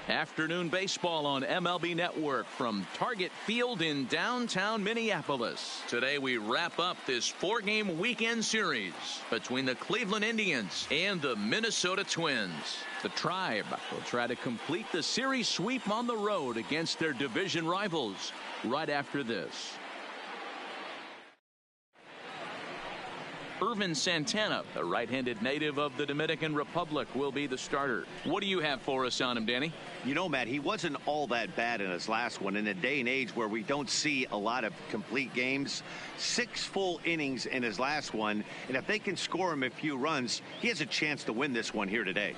Afternoon baseball on MLB Network from Target Field in downtown Minneapolis. Today we wrap up this 4-game weekend series between the Cleveland Indians and the Minnesota Twins. The Tribe will try to complete the series sweep on the road against their division rivals right after this. Ervin Santana, a right-handed native of the Dominican Republic, will be the starter. What do you have for us on him, Danny? You know, Matt, he wasn't all that bad in his last one. In a day and age where we don't see a lot of complete games, 6 full innings in his last one, and if they can score him a few runs, he has a chance to win this one here today.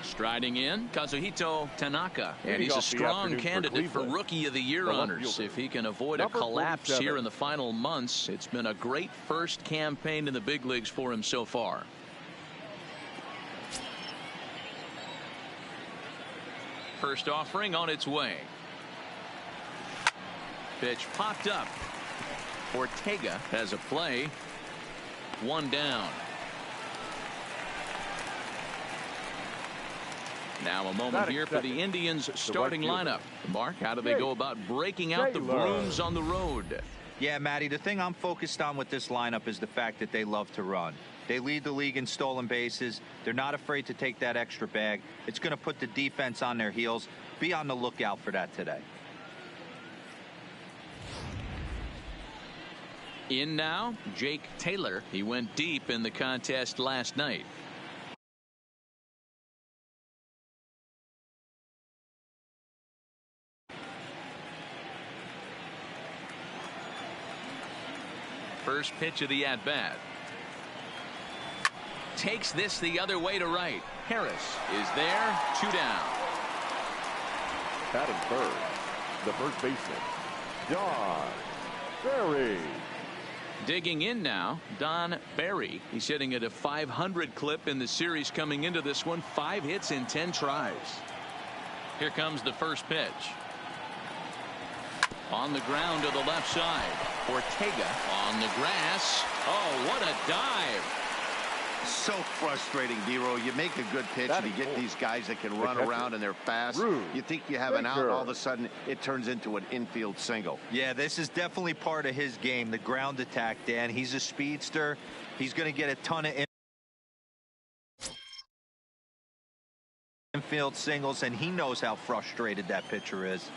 Striding in, Kazuhito Tanaka, and he's a strong candidate for Rookie of the Year honors. If he can avoid a collapse here in the final months, it's been a great first campaign in the big leagues for him so far. First offering on its way. Pitch popped up. Ortega has a play. 1 down. Now a moment here for the Indians starting lineup. Mark, how do they go about breaking out the brooms on the road? Yeah, Matty, the thing I'm focused on with this lineup is the fact that they love to run. They lead the league in stolen bases. They're not afraid to take that extra bag. It's going to put the defense on their heels. Be on the lookout for that today. In now, Jake Taylor. He went deep in the contest last night. First pitch of the at-bat. Takes this the other way to right. Harris is there. 2 down. Batting third, the first baseman, Don Barry. Digging in now, Don Barry. He's hitting at a .500 clip in the series coming into this one. 5 hits in 10 tries. Here comes the first pitch. On the ground to the left side. Ortega on the grass. Oh, what a dive. So frustrating, Dero. You make a good pitch and you get these guys that can run around and they're fast. You think you have an out, and all of a sudden it turns into an infield single. Yeah, this is definitely part of his game, the ground attack, Dan. He's a speedster. He's going to get a ton of infield singles, and he knows how frustrated that pitcher is.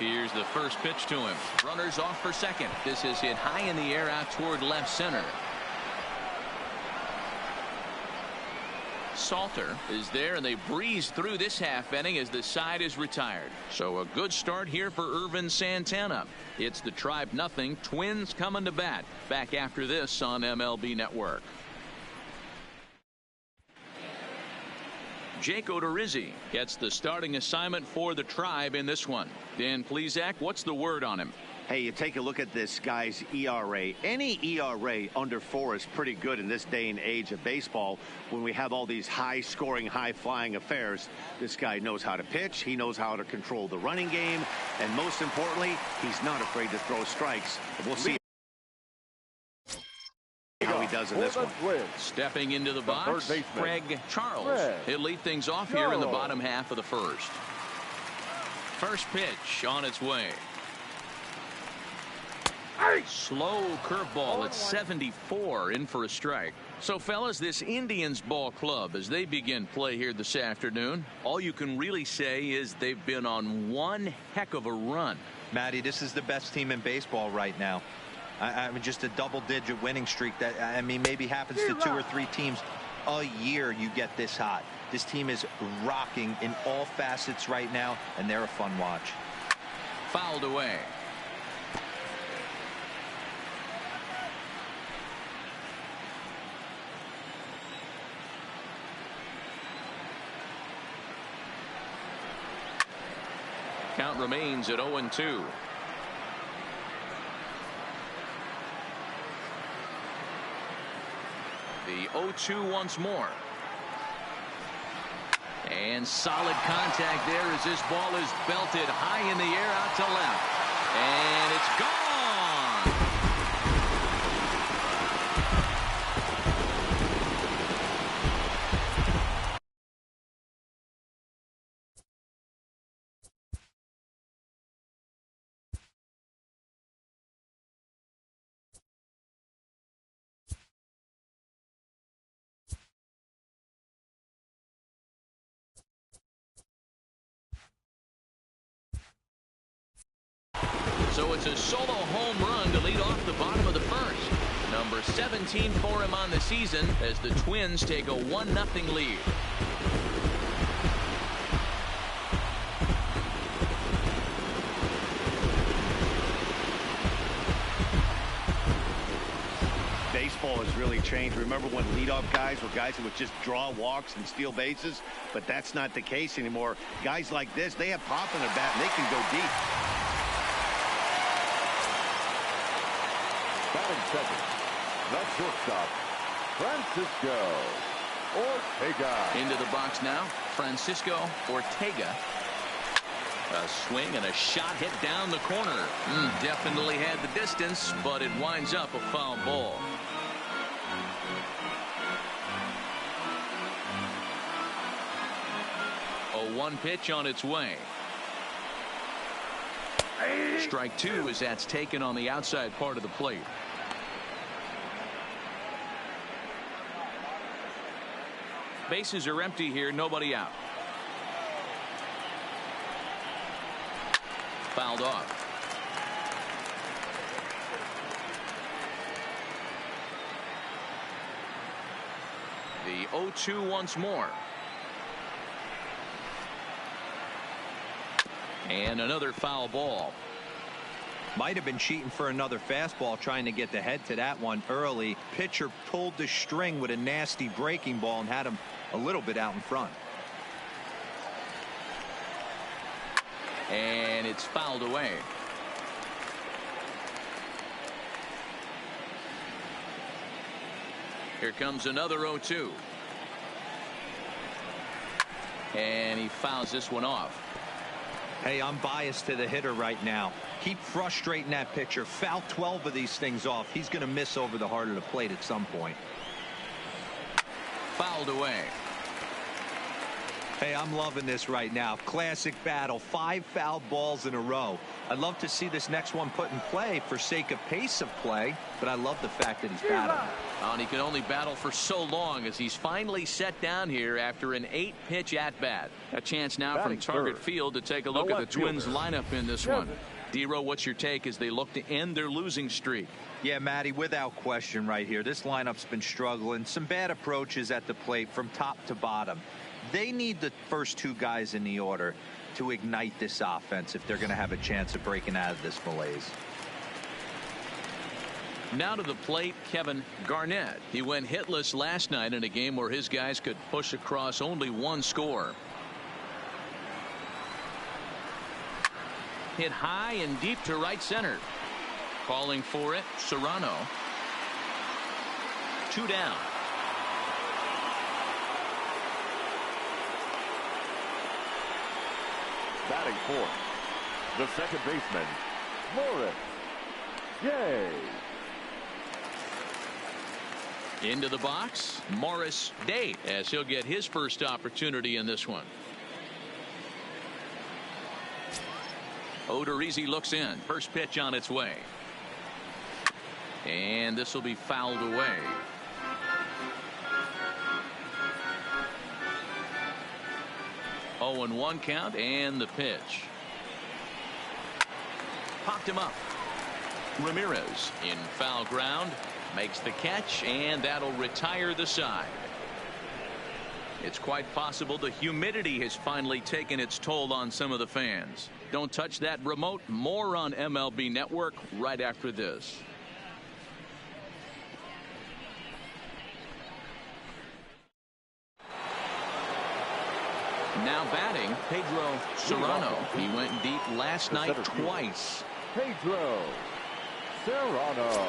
Here's the first pitch to him. Runners off for second. This is hit high in the air out toward left center. Salter is there, and they breeze through this half inning as the side is retired. So a good start here for Ervin Santana. It's the Tribe nothing. Twins coming to bat. Back after this on MLB Network. Jake Odorizzi gets the starting assignment for the Tribe in this one. Dan Plesac, what's the word on him? Hey, you take a look at this guy's ERA. Any ERA under 4 is pretty good in this day and age of baseball when we have all these high-scoring, high-flying affairs. This guy knows how to pitch. He knows how to control the running game. And most importantly, he's not afraid to throw strikes. We'll see how he does in this one. Stepping into the box, Craig Charles. He'll lead things off here in the bottom half of the first. First pitch on its way. Slow curveball at 74, in for a strike. So, fellas, this Indians ball club, as they begin play here this afternoon, all you can really say is they've been on one heck of a run. Matty, this is the best team in baseball right now. I mean, just a double-digit winning streak that, I mean, maybe happens to 2 or 3 teams a year. You get this hot. This team is rocking in all facets right now, and they're a fun watch. Fouled away. Count remains at 0-2. The 0-2 once more. And solid contact there as this ball is belted high in the air out to left. And it's gone. So it's a solo home run to lead off the bottom of the first. Number 17 for him on the season as the Twins take a 1-0 lead. Baseball has really changed. Remember when leadoff guys were guys who would just draw walks and steal bases? But that's not the case anymore. Guys like this, they have pop in their bat and they can go deep. Batting second, the shortstop, Francisco Ortega. Into the box now, Francisco Ortega. A swing and a shot hit down the corner. Definitely had the distance, but it winds up a foul ball. A 1 pitch on its way. Strike 2 as that's taken on the outside part of the plate. Bases are empty here, nobody out. Fouled off. The 0-2 once more. And another foul ball. Might have been cheating for another fastball, trying to get the head to that one early. Pitcher pulled the string with a nasty breaking ball and had him a little bit out in front. And it's fouled away. Here comes another 0-2. And he fouls this one off. Hey, I'm biased to the hitter right now. Keep frustrating that pitcher. Foul 12 of these things off. He's going to miss over the heart of the plate at some point. Fouled away. Hey, I'm loving this right now. Classic battle. 5 foul balls in a row. I'd love to see this next one put in play for sake of pace of play, but I love the fact that he's battling. And he can only battle for so long as he's finally set down here after an 8-pitch at-bat. A chance now from target field to take a look at the Twins lineup in this one. D-Row, what's your take as they look to end their losing streak? Yeah, Matty, without question right here. This lineup's been struggling. Some bad approaches at the plate from top to bottom. They need the first 2 guys in the order to ignite this offense if they're going to have a chance of breaking out of this malaise. Now to the plate, Kevin Garnett. He went hitless last night in a game where his guys could push across only 1 score. Hit high and deep to right center. Calling for it, Serrano. 2 down. Batting fourth, the second baseman, Morris Day. Into the box, Morris Day, as he'll get his first opportunity in this one. Odorizzi looks in. First pitch on its way. And this will be fouled away. Oh, and 1 count, and the pitch. Popped him up. Ramirez in foul ground. Makes the catch, and that'll retire the side. It's quite possible the humidity has finally taken its toll on some of the fans. Don't touch that remote. More on MLB Network right after this. Now batting, Pedro Serrano. He went deep last night twice. Pedro Serrano.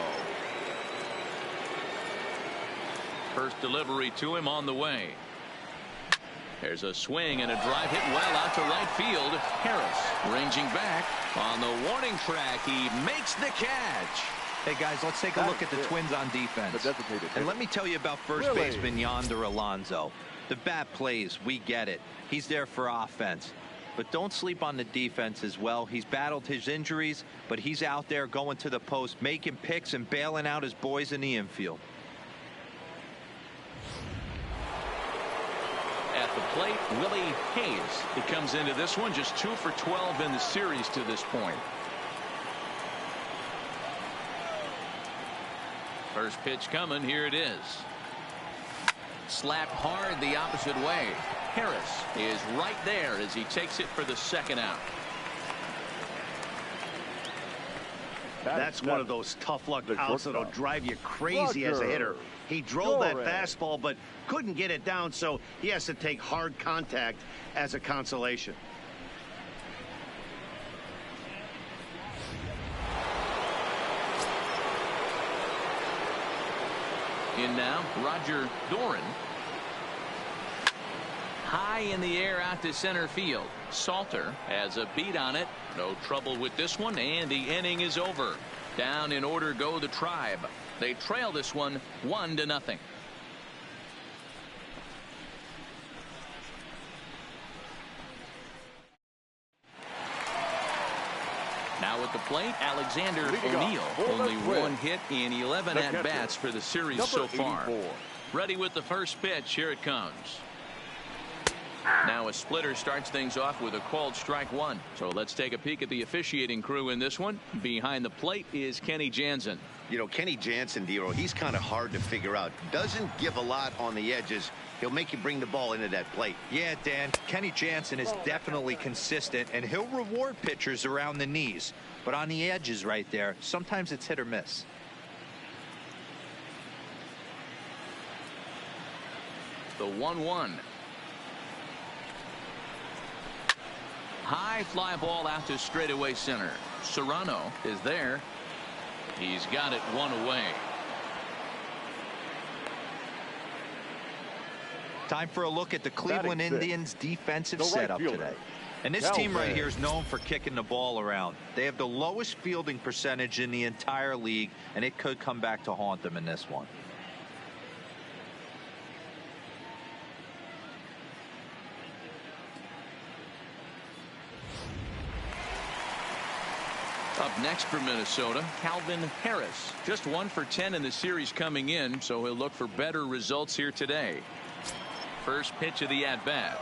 First delivery to him on the way. There's a swing and a drive hit well out to right field. Harris ranging back on the warning track. He makes the catch. Hey guys, let's take a look at the Twins on defense. And let me tell you about first baseman Yonder Alonso. The bat plays, we get it. He's there for offense. But don't sleep on the defense as well. He's battled his injuries, but he's out there going to the post, making picks and bailing out his boys in the infield. At the plate, Willie Hayes. He comes into this one just 2 for 12 in the series to this point. First pitch coming. Here it is. Slapped hard the opposite way. Harris is right there as he takes it for the second out. That's one of those tough luck outs that'll drive you crazy as a hitter. He drove that fastball but couldn't get it down, so he has to take hard contact as a consolation. In now, Roger Doran. High in the air out to center field. Salter has a beat on it. No trouble with this one, and the inning is over. Down in order go the Tribe. They trail this one 1-0. Now at the plate, Alexander O'Neill. Only one hit in 11 at-bats for the series so far. Ready with the first pitch. Here it comes. Now a splitter starts things off with a called strike one. So let's take a peek at the officiating crew in this one. Behind the plate is Kenny Jansen. You know, Kenny Jansen, Dero, he's kind of hard to figure out. Doesn't give a lot on the edges. He'll make you bring the ball into that plate. Yeah, Dan, Kenny Jansen is definitely consistent, and he'll reward pitchers around the knees. But on the edges right there, sometimes it's hit or miss. The 1-1. High fly ball out to straightaway center. Serrano is there. He's got it one away. Time for a look at the Cleveland Indians defensive setup today. And this team right here is known for kicking the ball around. They have the lowest fielding percentage in the entire league, and it could come back to haunt them in this one. Up next for Minnesota, Calvin Harris. Just 1 for 10 in the series coming in, so he'll look for better results here today. First pitch of the at-bat.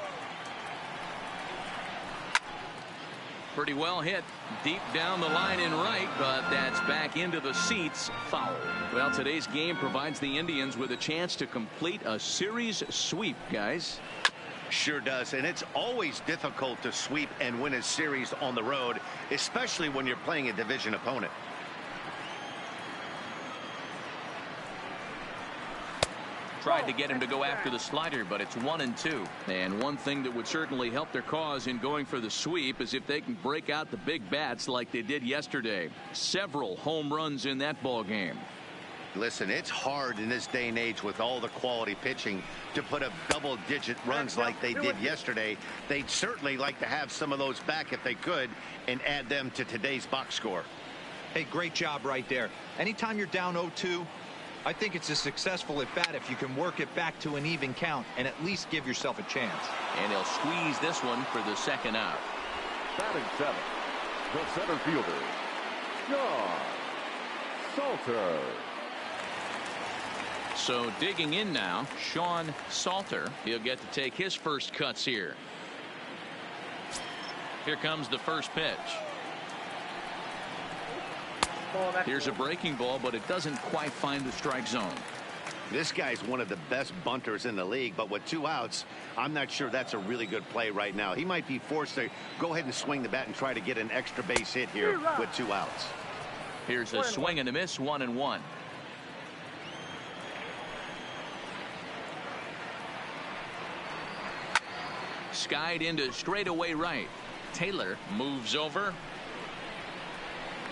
Pretty well hit. Deep down the line in right, but that's back into the seats. Foul. Well, today's game provides the Indians with a chance to complete a series sweep, guys. Sure does, and it's always difficult to sweep and win a series on the road, especially when you're playing a division opponent. Tried to get him to go after the slider, but it's 1-2. And one thing that would certainly help their cause in going for the sweep is if they can break out the big bats like they did yesterday. Several home runs in that ball game. Listen, it's hard in this day and age with all the quality pitching to put up double-digit runs like they did yesterday. They'd certainly like to have some of those back if they could and add them to today's box score. Hey, great job right there. Anytime you're down 0-2, I think it's a successful at bat if you can work it back to an even count and at least give yourself a chance. And he'll squeeze this one for the second out. Batting seventh, the center fielder, John Salter. So digging in now, Sean Salter. He'll get to take his first cuts here. Here comes the first pitch. Here's a breaking ball, but it doesn't quite find the strike zone. This guy's one of the best bunters in the league, but with 2 outs, I'm not sure that's a really good play right now. He might be forced to go ahead and swing the bat and try to get an extra base hit here with 2 outs. Here's a swing and a miss, 1-1. Skied into straightaway right. Taylor moves over.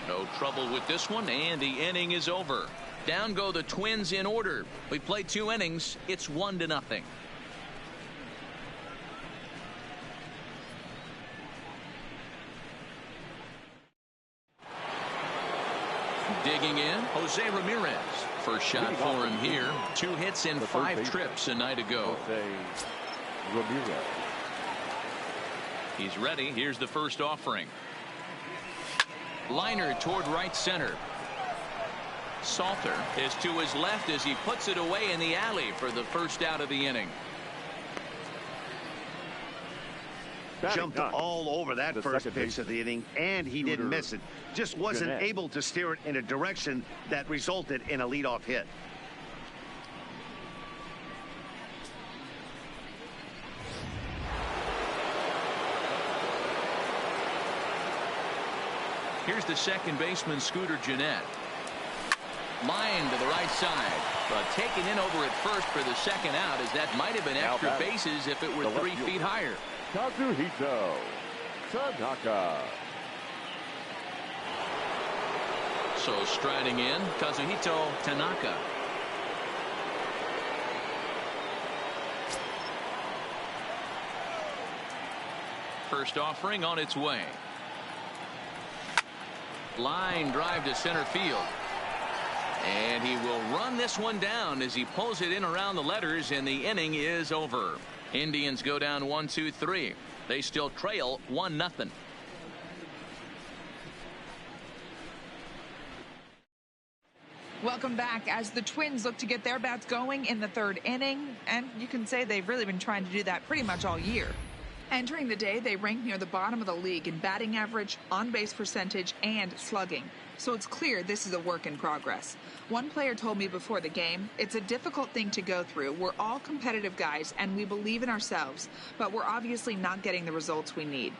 No trouble with this one, and the inning is over. Down go the Twins in order. We play 2 innings. It's 1-0. Digging in, Jose Ramirez. First shot for him here. 2 hits in 5 trips a night ago. Jose Ramirez. He's ready. Here's the first offering. Liner toward right center. Salter is to his left as he puts it away in the alley for the first out of the inning. jumped all over that first pitch of the inning, and he didn't miss it. Just wasn't able to steer it in a direction that resulted in a leadoff hit. Here's the second baseman, Scooter Gennett. Line to the right side, but taken in over at first for the second out, as that might have been extra bases if it were 3 feet higher. Kazuhito Tanaka. So striding in, Kazuhito Tanaka. First offering on its way. Line drive to center field. And he will run this one down as he pulls it in around the letters, and the inning is over. Indians go down 1-2-3. They still trail 1-0. Welcome back as the Twins look to get their bats going in the third inning, and you can say they've really been trying to do that pretty much all year. Entering the day, they rank near the bottom of the league in batting average, on-base percentage, and slugging. So it's clear this is a work in progress. One player told me before the game, it's a difficult thing to go through. We're all competitive guys, and we believe in ourselves, but we're obviously not getting the results we need.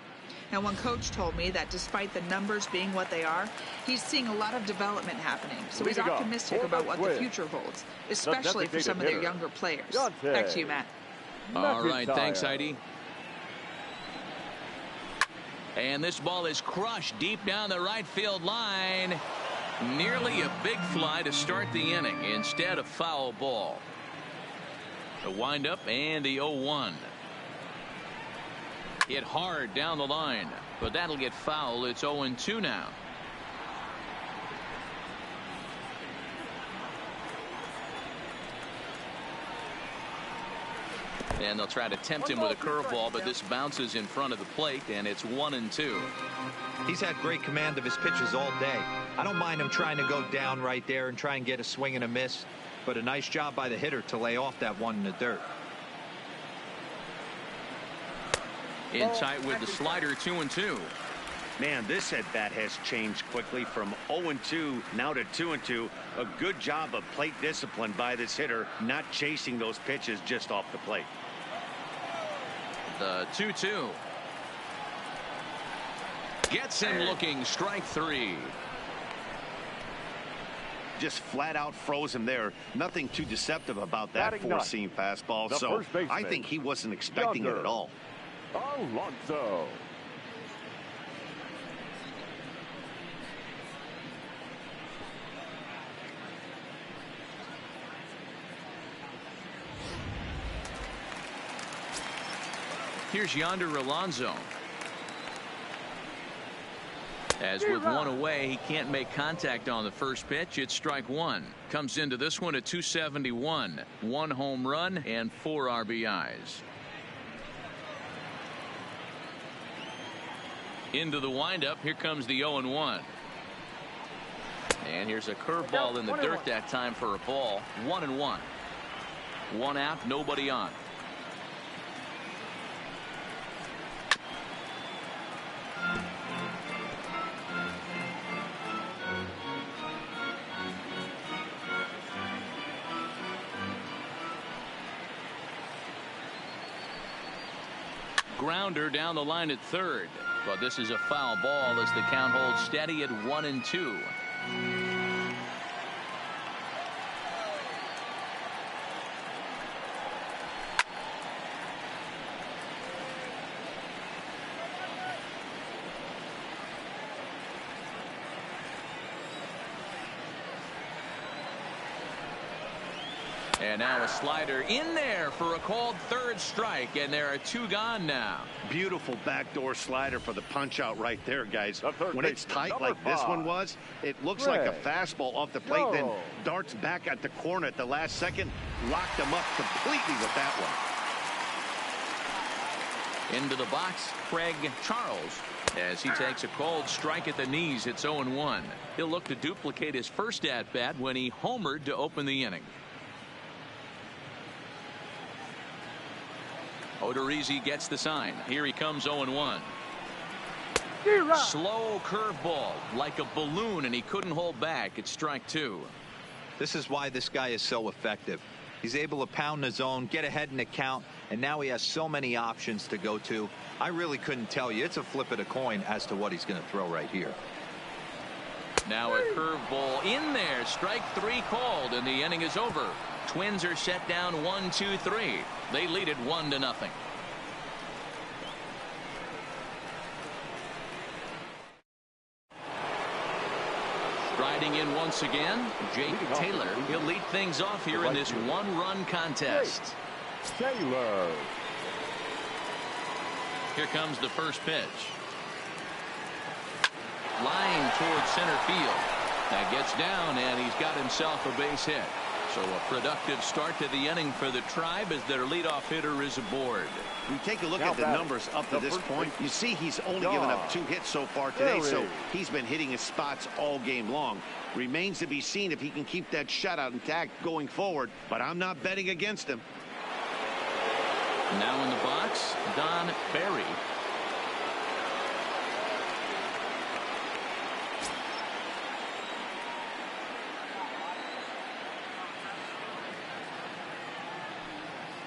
Now, one coach told me that despite the numbers being what they are, he's seeing a lot of development happening. So he's optimistic about what the future holds, especially for some of their younger players. Back to you, Matt. All right, thanks, Heidi. And this ball is crushed deep down the right field line. Nearly a big fly to start the inning. Instead, a foul ball. The windup and the 0-1. Hit hard down the line, but that'll get foul. It's 0-2 now. And they'll try to tempt him with a curveball, but this bounces in front of the plate, and it's 1-2. He's had great command of his pitches all day. I don't mind him trying to go down right there and try and get a swing and a miss, but a nice job by the hitter to lay off that one in the dirt. In tight with the slider, 2-2. Man, this at bat has changed quickly from 0-2 now to 2-2. A good job of plate discipline by this hitter, not chasing those pitches just off the plate. The 2-2. Gets him looking, strike 3. Just flat out froze him there. Nothing too deceptive about that four-seam fastball. So I think he wasn't expecting it at all. Alonso. Here's Yonder Alonso. As with one away, he can't make contact on the first pitch. It's strike 1. Comes into this one at 271. 1 home run and 4 RBIs. Into the windup. Here comes the 0-1. And here's a curveball in the dirt that time for a ball. 1-1. 1 out, nobody on. Grounder down the line at third, but this is a foul ball as the count holds steady at 1-2. And now a slider in there for a called third strike, and there are 2 gone now. Beautiful backdoor slider for the punch out right there, guys. When it's tight like this one was, it looks like a fastball off the plate, then darts back at the corner at the last second. Locked him up completely with that one. Into the box, Craig Charles, as he takes a called strike at the knees. It's 0-1. He'll look to duplicate his first at-bat when he homered to open the inning. Odorizzi gets the sign. Here he comes 0-1. Slow curveball like a balloon, and he couldn't hold back. It's strike 2. This is why this guy is so effective. He's able to pound the zone, get ahead in the count, and now he has so many options to go to. I really couldn't tell you. It's a flip of the coin as to what he's going to throw right here. Now a curveball in there. Strike 3 called, and the inning is over. Twins are set down 1-2-3. They lead it 1-0. Striding in once again, Jake Taylor. He'll lead things off here in this one-run contest. Taylor. Here comes the first pitch. Line towards center field. That gets down, and he's got himself a base hit. So a productive start to the inning for the Tribe as their leadoff hitter is aboard. We take a look at the numbers up to this point. You see he's only given up 2 hits so far today, so he's been hitting his spots all game long. Remains to be seen if he can keep that shutout intact going forward, but I'm not betting against him. Now in the box, Don Barry.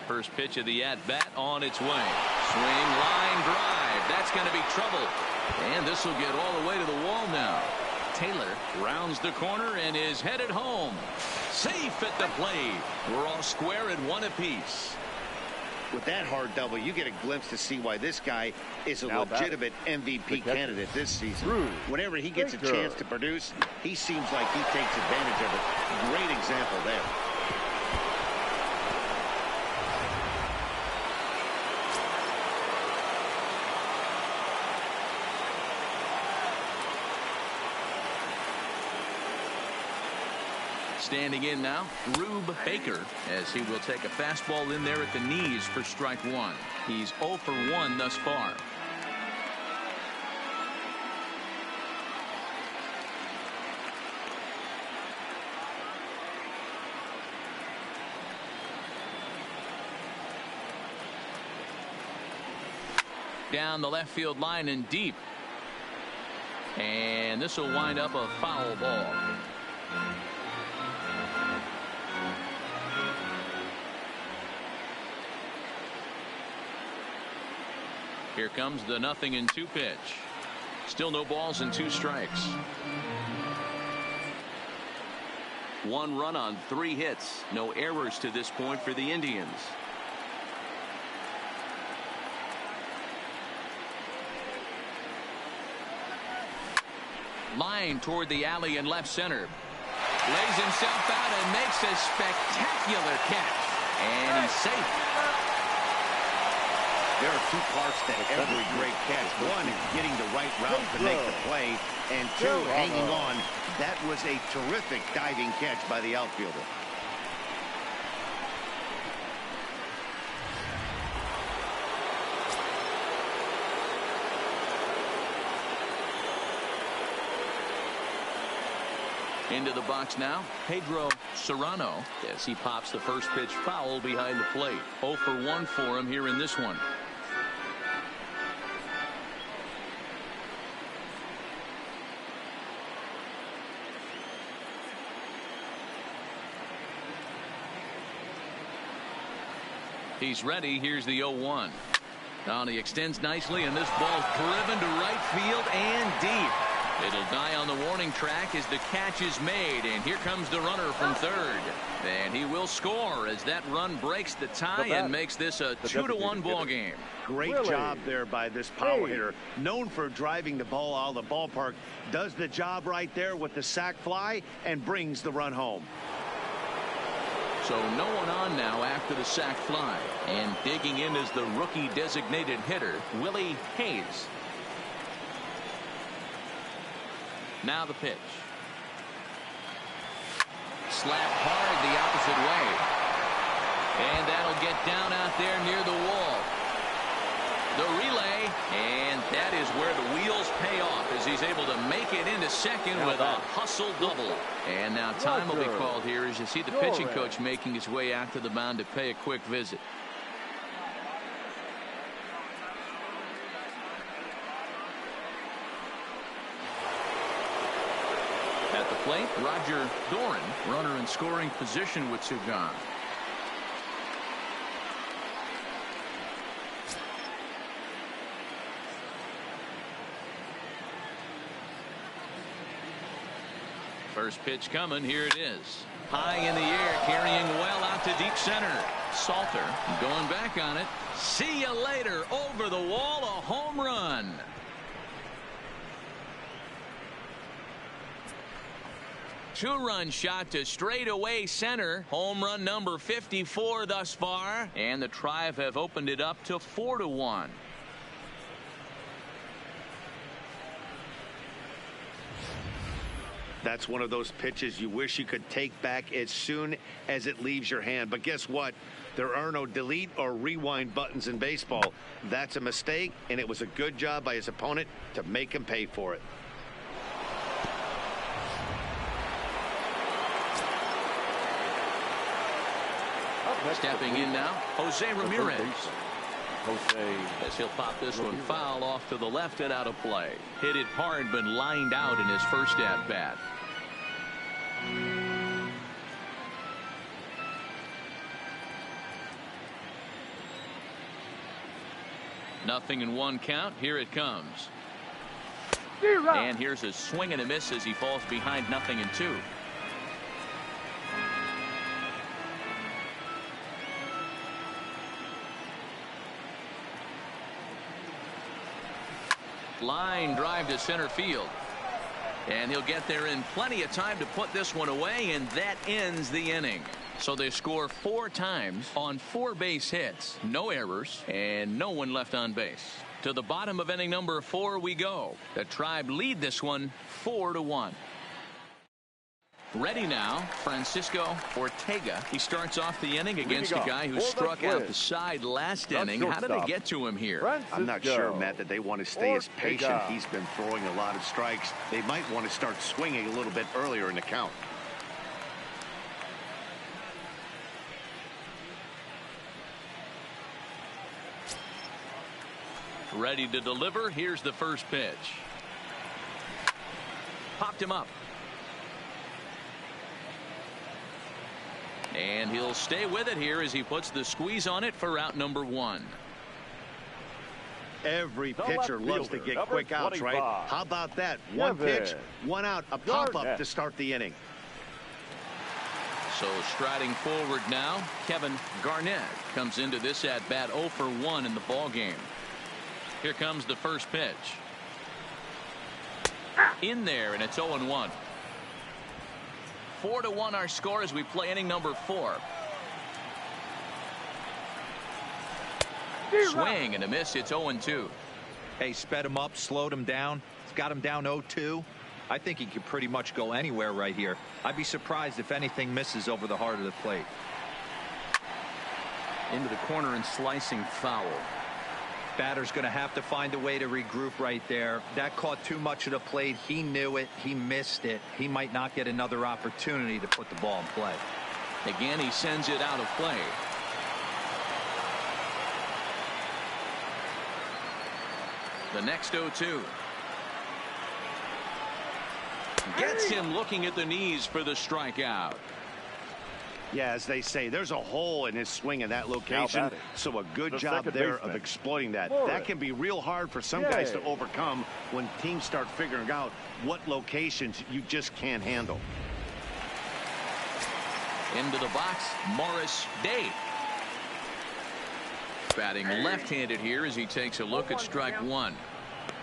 First pitch of the at-bat on its way. Swing, line drive. That's going to be trouble. And this will get all the way to the wall now. Taylor rounds the corner and is headed home. Safe at the plate. We're all square at 1 apiece. With that hard double, you get a glimpse to see why this guy is a legitimate MVP candidate this season. Whenever he gets a chance to produce, he seems like he takes advantage of it. Great example there. Standing in now, Rube Baker, as he will take a fastball in there at the knees for strike 1. He's 0 for 1 thus far. Down the left field line and deep. And this will wind up a foul ball. Here comes the 0-2 pitch. Still no balls and 2 strikes. 1 run on 3 hits. No errors to this point for the Indians. Line toward the alley in left center. Lays himself out and makes a spectacular catch. And he's safe. There are 2 parts to every great catch. 1 is getting the right route to make the play, and 2, hanging on. That was a terrific diving catch by the outfielder. Into the box now, Pedro Serrano, as he pops the first pitch foul behind the plate. 0 for 1 for him here in this one. He's ready. Here's the 0-1. Now he extends nicely, and this ball's driven to right field and deep. It'll die on the warning track as the catch is made, and here comes the runner from third. And he will score as that run breaks the tie and makes this a 2-1 ball game. Great job there by this power hitter. Known for driving the ball out of the ballpark. Does the job right there with the sac fly and brings the run home. So no one on now after the sac fly. And digging in is the rookie designated hitter, Willie Hayes. Now the pitch. Slap hard the opposite way. And that'll get down out there near the wall. The relay, and that is where the wheels pay off as he's able to make it into second with a hustle double. And now time will be called here as you see the pitching coach making his way out to the mound to pay a quick visit. plate, Roger Doran, runner in scoring position with two gone. First pitch coming. Here it is. High in the air, carrying well out to deep center. Salter going back on it. See you later. Over the wall, a home run. Two-run shot to straightaway center. Home run number 54 thus far. And the Tribe have opened it up to 4-1. That's one of those pitches you wish you could take back as soon as it leaves your hand. But guess what? There are no delete or rewind buttons in baseball. That's a mistake, and it was a good job by his opponent to make him pay for it. Stepping in now, Jose Ramirez. As he'll pop this one foul off to the left and out of play. Hit it hard, but lined out in his first at bat. Nothing in one count. Here it comes. And here's a swing and a miss as he falls behind 0-2. Line drive to center field. And he'll get there in plenty of time to put this one away, and that ends the inning. So they score 4 times on 4 base hits, no errors, and no one left on base. To the bottom of inning number 4 we go. The Tribe lead this one 4-1. Ready now, Francisco Ortega. He starts off the inning against a guy who struck out the side last inning. How did they get to him here? I'm not sure, Matt, that they want to stay as patient. He's been throwing a lot of strikes. They might want to start swinging a little bit earlier in the count. Ready to deliver. Here's the first pitch. Popped him up. And he'll stay with it here as he puts the squeeze on it for out number 1. Every pitcher loves to get quick outs, right? How about that? One pitch, 1 out, a pop-up to start the inning. So striding forward now, Kevin Garnett comes into this at-bat 0 for 1 in the ball game. Here comes the first pitch. In there, and it's 0-1. 4-1 our score as we play inning number 4. Swing and a miss. It's 0-2. Hey, sped him up, slowed him down. He's got him down 0-2. I think he could pretty much go anywhere right here. I'd be surprised if anything misses over the heart of the plate. Into the corner and slicing foul. Batter's going to have to find a way to regroup right there. That caught too much of the plate. He knew it. He missed it. He might not get another opportunity to put the ball in play. Again, he sends it out of play. The next 0-2. Gets him looking at the knees for the strikeout. Yeah, as they say, there's a hole in his swing in that location, so a good job there of exploiting that. That can be real hard for some guys to overcome when teams start figuring out what locations you just can't handle. Into the box, Morris Day. Batting left-handed here as he takes a look at strike 1.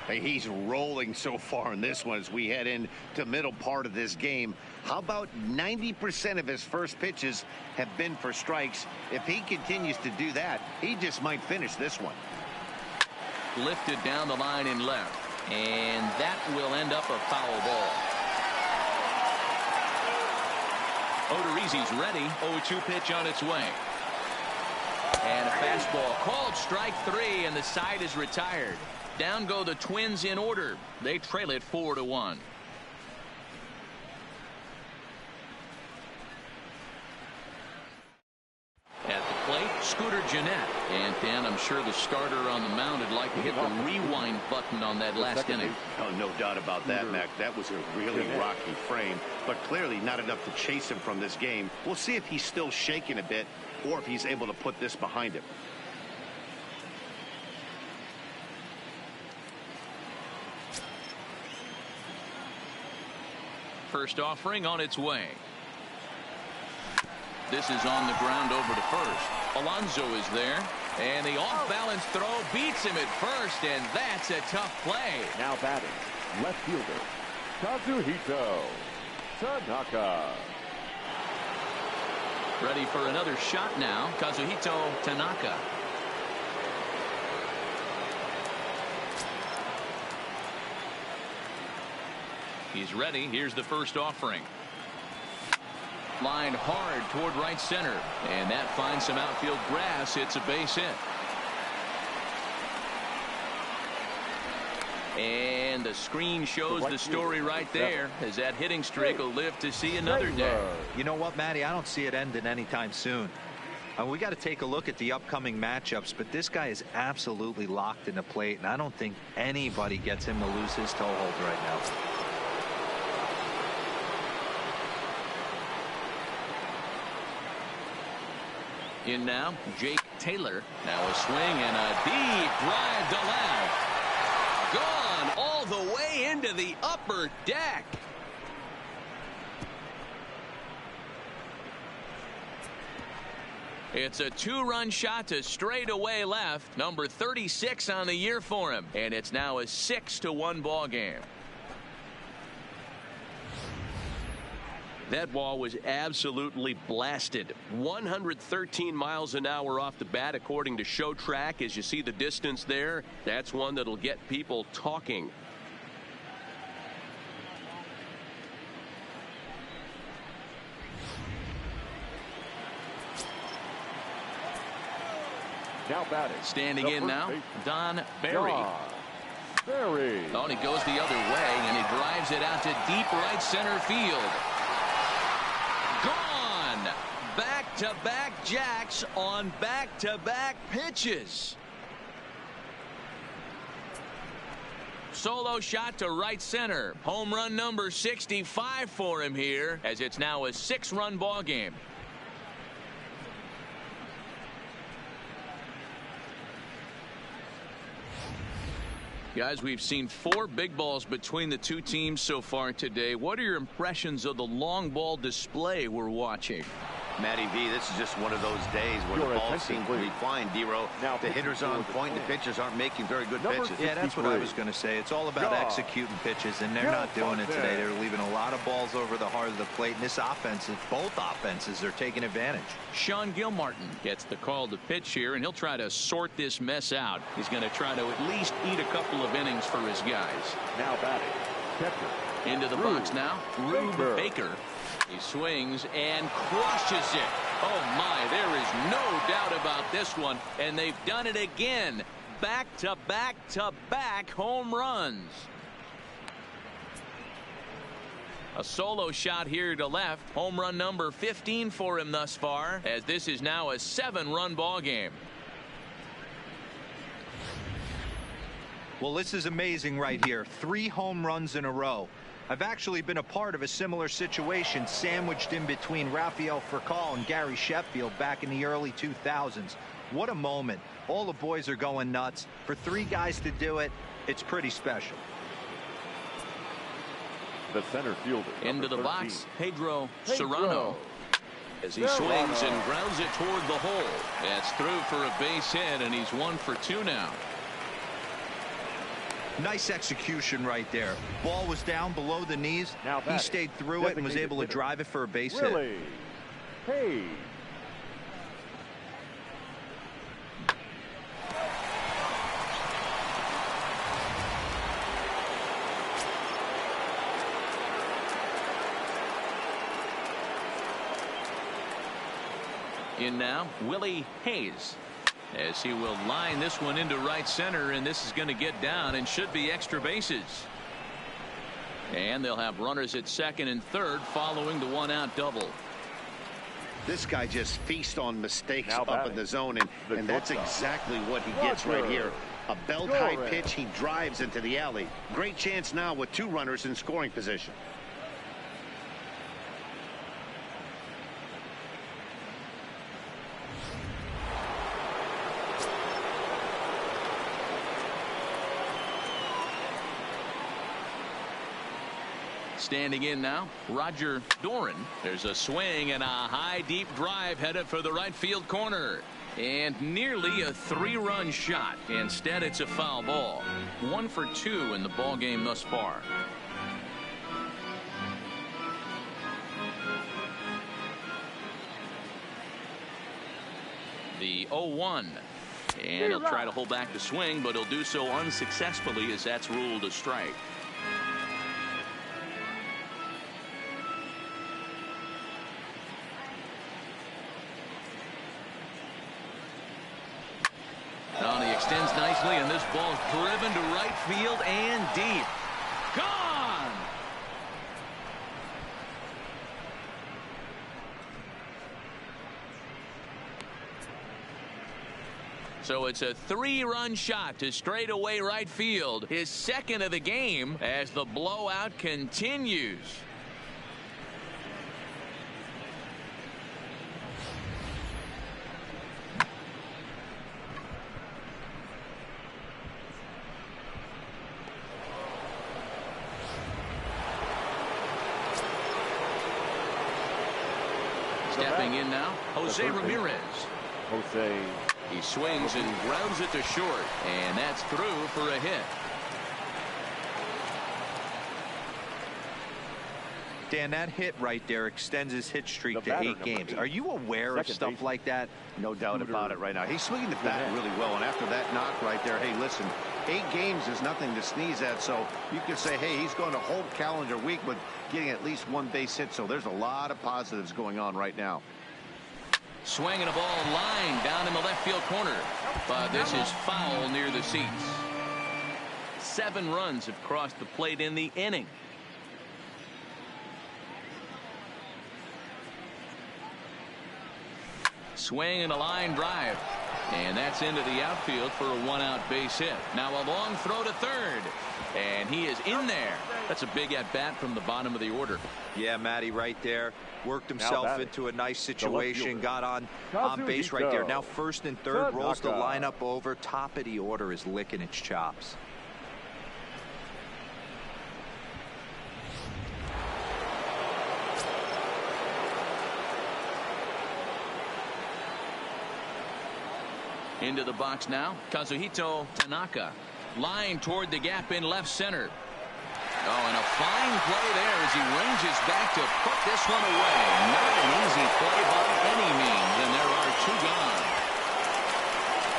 Hey, he's rolling so far in this one as we head into the middle part of this game. How about 90% of his first pitches have been for strikes? If he continues to do that, he just might finish this one. Lifted down the line in left, and that will end up a foul ball. Odorizzi's ready. 0-2 pitch on its way. And a fastball called strike 3, and the side is retired. Down go the Twins in order. They trail it 4-1. At the plate, Scooter Jeanette. And Dan, I'm sure the starter on the mound would like to hit the rewind button on that last inning. Oh, no doubt about that, Mac. That was a really rocky frame, but clearly not enough to chase him from this game. We'll see if he's still shaking a bit or if he's able to put this behind him. First offering on its way. This is on the ground over to first. Alonso is there. And the off-balance throw beats him at first, and that's a tough play. Now batting, left fielder, Kazuhito Tanaka. Ready for another shot now, Kazuhito Tanaka. He's ready. Here's the first offering. Line hard toward right center, and that finds some outfield grass. It's a base hit. And the screen shows the story right there, as that hitting streak will live to see another day. You know what, Matty? I don't see it ending anytime soon. We got to take a look at the upcoming matchups, but this guy is absolutely locked in the plate, and I don't think anybody gets him to lose his toehold right now. In now, Jake Taylor. Now a swing and a deep drive to left. Gone all the way into the upper deck. It's a two-run shot to straightaway left. Number 36 on the year for him. And it's now a 6-1 ball game. That ball was absolutely blasted. 113 miles an hour off the bat, according to Show Track. As you see the distance there, that's one that'll get people talking. Now batting. Standing in now, Don Barry. Barry. Oh, and he goes the other way, and he drives it out to deep right center field. Gone! Back-to-back jacks on back-to-back pitches. Solo shot to right center. Home run number 65 for him here, as it's now a 6-run ball game. Guys, we've seen 4 big balls between the two teams so far today. What are your impressions of the long ball display we're watching? Matty V, this is just one of those days where the ball seems to be flying, D-Row. The hitters are on point, the pitchers aren't making very good pitches. Yeah, that's what I was going to say. It's all about executing pitches, and they're not doing it today. They're leaving a lot of balls over the heart of the plate, and this offense, both offenses are taking advantage. Sean Gilmartin gets the call to pitch here, and he'll try to sort this mess out. He's going to try to at least eat a couple of innings for his guys. Now batting, catcher. Into the box now, Rube Baker. He swings and crushes it. Oh my, there is no doubt about this one, and they've done it again. Back-to-back-to-back home runs. A solo shot here to left. Home run number 15 for him thus far, as this is now a 7-run ball game. Well, this is amazing right here. 3 home runs in a row. I've actually been a part of a similar situation sandwiched in between Rafael Furcal and Gary Sheffield back in the early 2000s. What a moment. All the boys are going nuts. For 3 guys to do it, it's pretty special. The center fielder. Into the 13. box, Pedro Serrano. As he swings and grounds it toward the hole. That's through for a base hit, and he's 1 for 2 now. Nice execution right there. Ball was down below the knees. He stayed through it and was able to drive it for a base hit. Hey. In now, Willie Hayes, as he will line this one into right center, and this is going to get down and should be extra bases. And they'll have runners at second and third following the 1-out double. This guy just feasts on mistakes Now up in the zone, and that's exactly what he gets right here. A belt-high pitch, he drives into the alley. Great chance now with 2 runners in scoring position. Standing in now, Roger Doran. There's a swing and a high deep drive headed for the right field corner. And nearly a 3-run shot. Instead, it's a foul ball. 1 for 2 in the ball game thus far. The 0-1. And he'll try to hold back the swing, but he'll do so unsuccessfully as that's ruled a strike. Extends nicely, and this ball is driven to right field and deep. Gone! So it's a 3-run shot to straightaway right field. His second of the game as the blowout continues. Stepping in now, Jose Ramirez. He swings and grounds it to short, and that's through for a hit. Dan, that hit right there extends his hit streak to 8 games. Are you aware of stuff like that? No doubt about it right now. He's swinging the bat really well, and after that knock right there, hey, listen, 8 games is nothing to sneeze at, so you could say, hey, he's going to hold calendar week with getting at least 1 base hit, so there's a lot of positives going on right now. Swinging a ball line down in the left field corner, but this is foul near the seats. 7 runs have crossed the plate in the inning. Swing and a line drive, and that's into the outfield for a 1-out base hit. Now a long throw to third, and he is in there. That's a big at bat from the bottom of the order. Yeah, Matty, right there. Worked himself into a nice situation, got on base right there. Now 1st and 3rd, rolls the lineup over. Top of the order is licking its chops. Into the box now, Kazuhito Tanaka. Line toward the gap in left center. Oh, and a fine play there as he ranges back to put this one away. Not an easy play by any means, and there are 2 gone.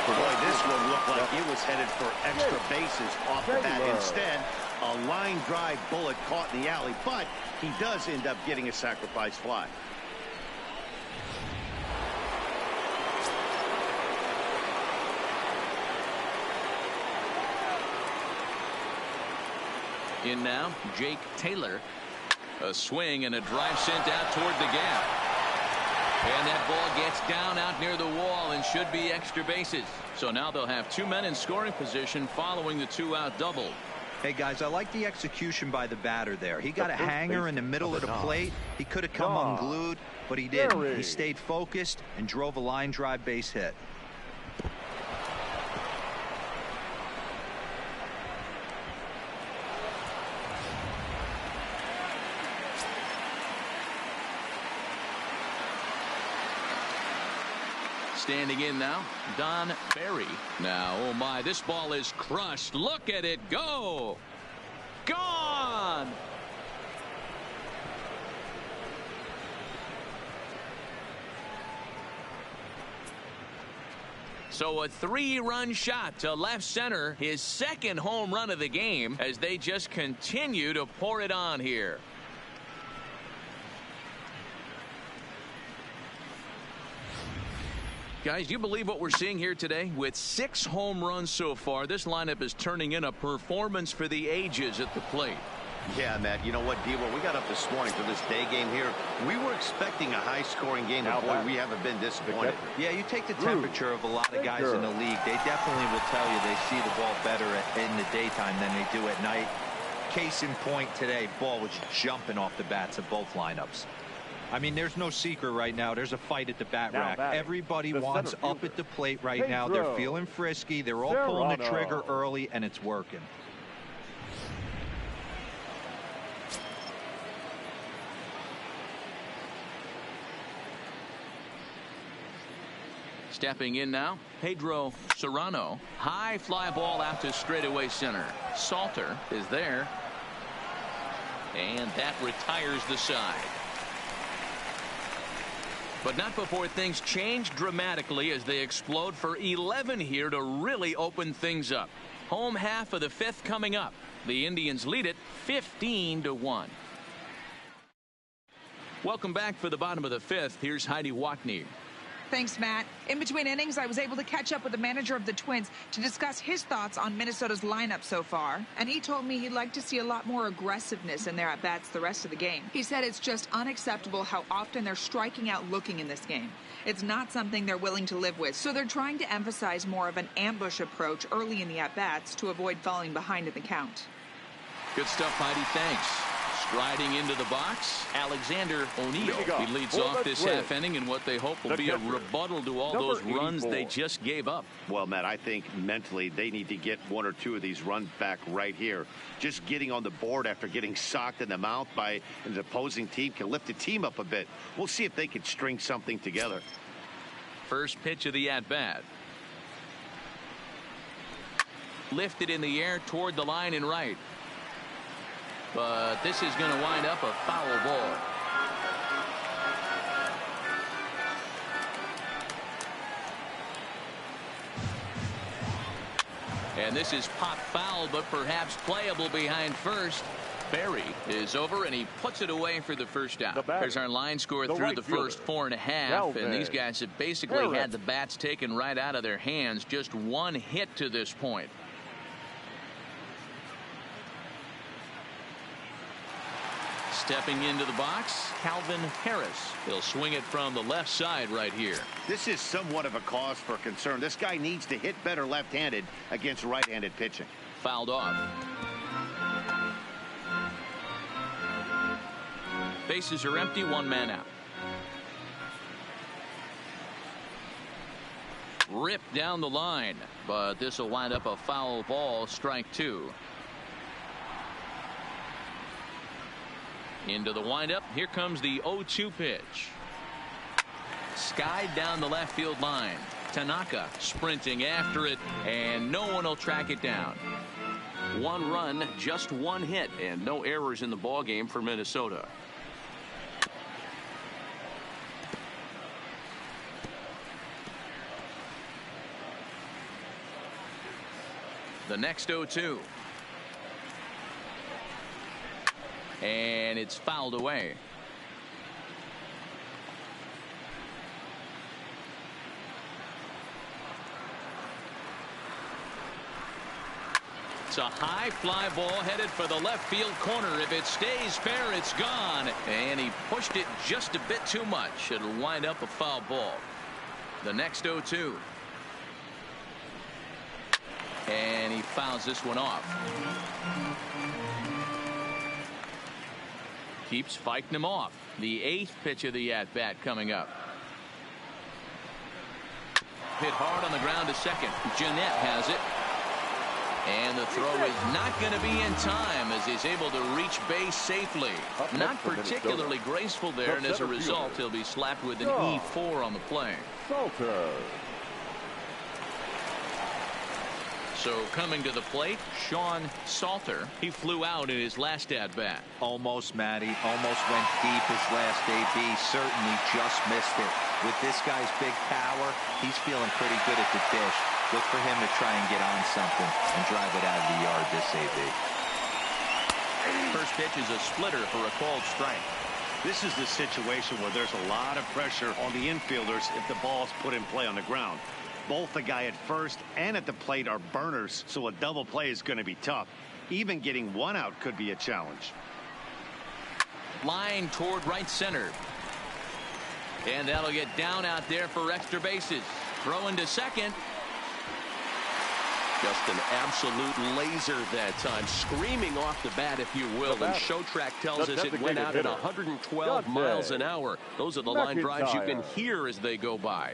Boy, this one looked like it was headed for extra bases off the bat. Instead, a line drive bullet caught in the alley, but he does end up getting a sacrifice fly. In now, Jake Taylor. A swing and a drive sent out toward the gap. And that ball gets down out near the wall and should be extra bases. So now they'll have 2 men in scoring position following the 2-out double. Hey, guys, I like the execution by the batter there. He got a hanger in the middle of the plate. He could have come unglued, but he didn't. He stayed focused and drove a line drive base hit. Standing in now, Don Barry. Now, oh my, this ball is crushed. Look at it go. Gone. So a 3-run shot to left center, his 2nd home run of the game as they just continue to pour it on here. Guys, do you believe what we're seeing here today? With 6 home runs so far, this lineup is turning in a performance for the ages at the plate. Yeah, Matt, you know what, D-Roll, we got up this morning for this day game here. We were expecting a high-scoring game, and boy, we haven't been disappointed. Yeah, you take the temperature of a lot of guys in the league. They definitely will tell you they see the ball better in the daytime than they do at night. Case in point today, ball was jumping off the bats of both lineups. I mean, there's no secret right now. There's a fight at the bat rack. Everybody wants up at the plate right now. They're feeling frisky. They're all pulling the trigger early, and it's working. Stepping in now, Pedro Serrano. High fly ball out to straightaway center. Salter is there. And that retires the side. But not before things change dramatically as they explode for 11 here to really open things up. Home half of the fifth coming up. The Indians lead it 15-1. Welcome back for the bottom of the fifth. Here's Heidi Watney. Thanks, Matt. In between innings, I was able to catch up with the manager of the Twins to discuss his thoughts on Minnesota's lineup so far. And he told me he'd like to see a lot more aggressiveness in their at-bats the rest of the game. He said it's just unacceptable how often they're striking out looking in this game. It's not something they're willing to live with, so they're trying to emphasize more of an ambush approach early in the at-bats to avoid falling behind in the count. Good stuff, Heidi. Thanks. Striding into the box, Alexander O'Neill. He leads off this half inning in what they hope will be a rebuttal to all those runs they just gave up. Well, Matt, I think mentally they need to get one or two of these runs back right here. Just getting on the board after getting socked in the mouth by an opposing team can lift the team up a bit. We'll see if they can string something together. First pitch of the at-bat. Lifted in the air toward the line and right. But this is going to wind up a foul ball. And this is pop foul, but perhaps playable behind first. Barry is over, and he puts it away for the first out. There's our line score through the first 4.5, and these guys have basically had the bats taken right out of their hands. Just one hit to this point. Stepping into the box, Calvin Harris. He'll swing it from the left side right here. This is somewhat of a cause for concern. This guy needs to hit better left-handed against right-handed pitching. Fouled off. Bases are empty, one man out. Ripped down the line, but this will wind up a foul ball, strike two. Into the windup. Here comes the 0-2 pitch. Skied down the left field line. Tanaka sprinting after it, and no one will track it down. One run, just one hit, and no errors in the ball game for Minnesota. The next 0-2. And it's fouled away. It's a high fly ball headed for the left field corner. If it stays fair, it's gone. And he pushed it just a bit too much. It'll wind up a foul ball. The next 0-2. And he fouls this one off. Keeps fighting him off. The 8th pitch of the at-bat coming up. Hit hard on the ground to second. Jeanette has it. And the throw is not going to be in time as he's able to reach base safely. Not particularly graceful there, and as a result, he'll be slapped with an E4 on the play. So coming to the plate, Sean Salter. He flew out in his last at-bat. Almost, Matty. Almost went deep his last AB. Certainly just missed it. With this guy's big power, he's feeling pretty good at the dish. Look for him to try and get on something and drive it out of the yard this AB. First pitch is a splitter for a called strike. This is the situation where there's a lot of pressure on the infielders if the ball's put in play on the ground. Both the guy at first and at the plate are burners, so a double play is going to be tough. Even getting one out could be a challenge. Line toward right center. And that'll get down out there for extra bases. Throw into second. Just an absolute laser that time, screaming off the bat, if you will. And show track tells us it went out at 112 miles an hour. Those are the line drives you can hear as they go by.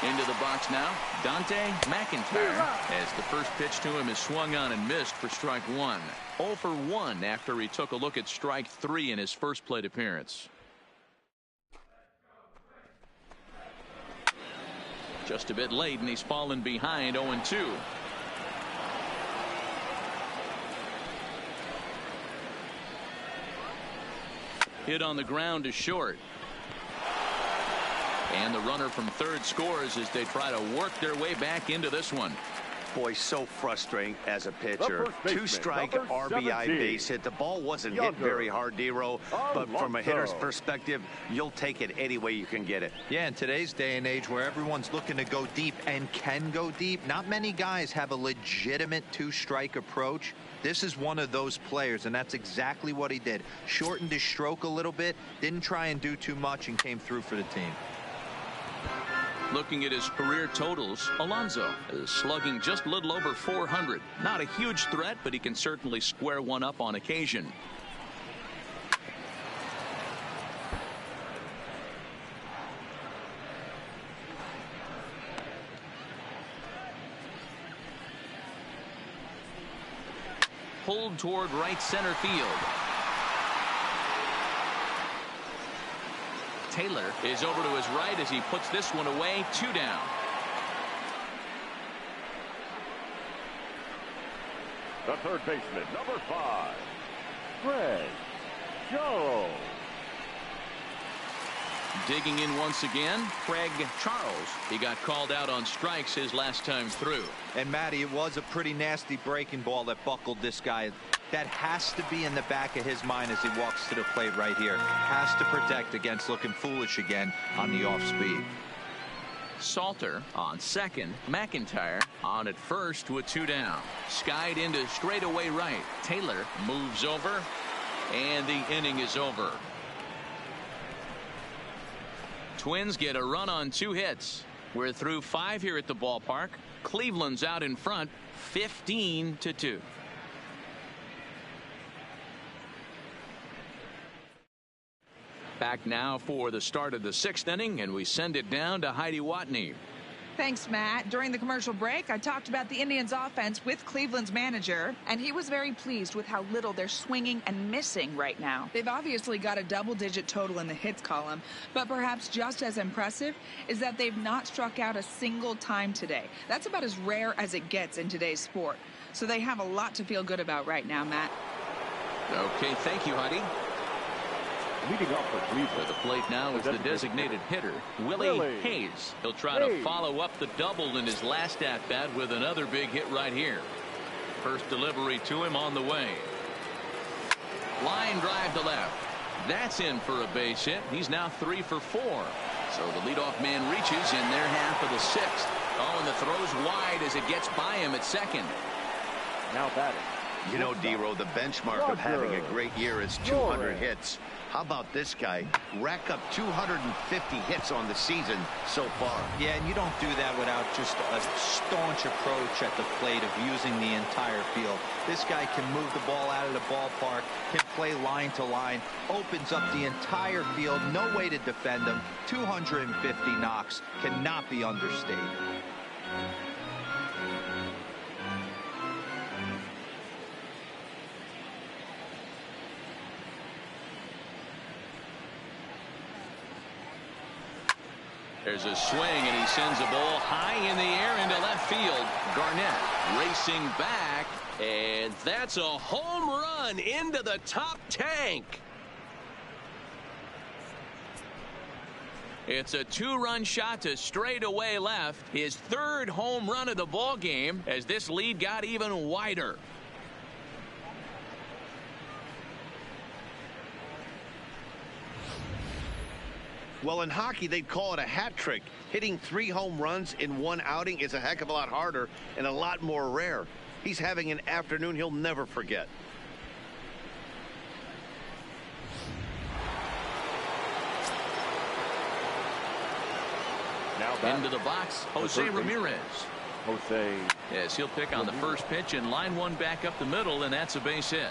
Into the box now, Dante McIntyre, as the first pitch to him is swung on and missed for strike one. 0 for 1 after he took a look at strike 3 in his first plate appearance. Just a bit late, and he's fallen behind 0-2. Hit on the ground to short. And the runner from third scores as they try to work their way back into this one. Boy, so frustrating as a pitcher. Two-strike RBI base hit. The ball wasn't hit very hard, D-Row, but from a hitter's perspective, you'll take it any way you can get it. Yeah, in today's day and age where everyone's looking to go deep and can go deep, not many guys have a legitimate two-strike approach. This is one of those players, and that's exactly what he did. Shortened his stroke a little bit, didn't try and do too much, and came through for the team. Looking at his career totals, Alonso is slugging just a little over 400. Not a huge threat, but he can certainly square one up on occasion. Pulled toward right center field. Taylor is over to his right as he puts this one away. 2 down. The third baseman, number 5, Greg Charles. Digging in once again, Craig Charles. He got called out on strikes his last time through. And Matty, it was a pretty nasty breaking ball that buckled this guy. That has to be in the back of his mind as he walks to the plate right here. Has to protect against looking foolish again on the off speed. Salter on second. McIntyre on at first with 2 down. Skied into straightaway right. Taylor moves over, and the inning is over. Twins get a run on 2 hits. We're through 5 here at the ballpark. Cleveland's out in front, 15-2. Back now for the start of the 6th inning, and we send it down to Heidi Watney. Thanks, Matt. During the commercial break, I talked about the Indians' offense with Cleveland's manager, and he was very pleased with how little they're swinging and missing right now. They've obviously got a double-digit total in the hits column, but perhaps just as impressive is that they've not struck out a single time today. That's about as rare as it gets in today's sport. So they have a lot to feel good about right now, Matt. Okay, thank you, Heidi. Leading off for Cleveland. To the plate now is the designated hitter, Willie Hayes. He'll try to follow up the double in his last at-bat with another big hit right here. First delivery to him on the way. Line drive to left. That's in for a base hit. He's now 3 for 4. So the leadoff man reaches in their half of the 6th. Oh, and the throw's wide as it gets by him at second. Now batting. You know, D-Row, the benchmark of having a great year is 200 hits. How about this guy? Rack up 250 hits on the season so far. Yeah, and you don't do that without just a staunch approach at the plate of using the entire field. This guy can move the ball out of the ballpark, can play line to line, opens up the entire field, no way to defend him. 250 knocks cannot be understated. There's a swing, and he sends a ball high in the air into left field. Garnett racing back, and that's a home run into the top tank. It's a 2-run shot to straightaway left. His 3rd home run of the ball game as this lead got even wider. Well, in hockey, they'd call it a hat trick. Hitting 3 home runs in one outing is a heck of a lot harder and a lot more rare. He's having an afternoon he'll never forget. Now into the box, Jose Ramirez. Jose. Yes, he'll pick on the first pitch and line one back up the middle, and that's a base hit.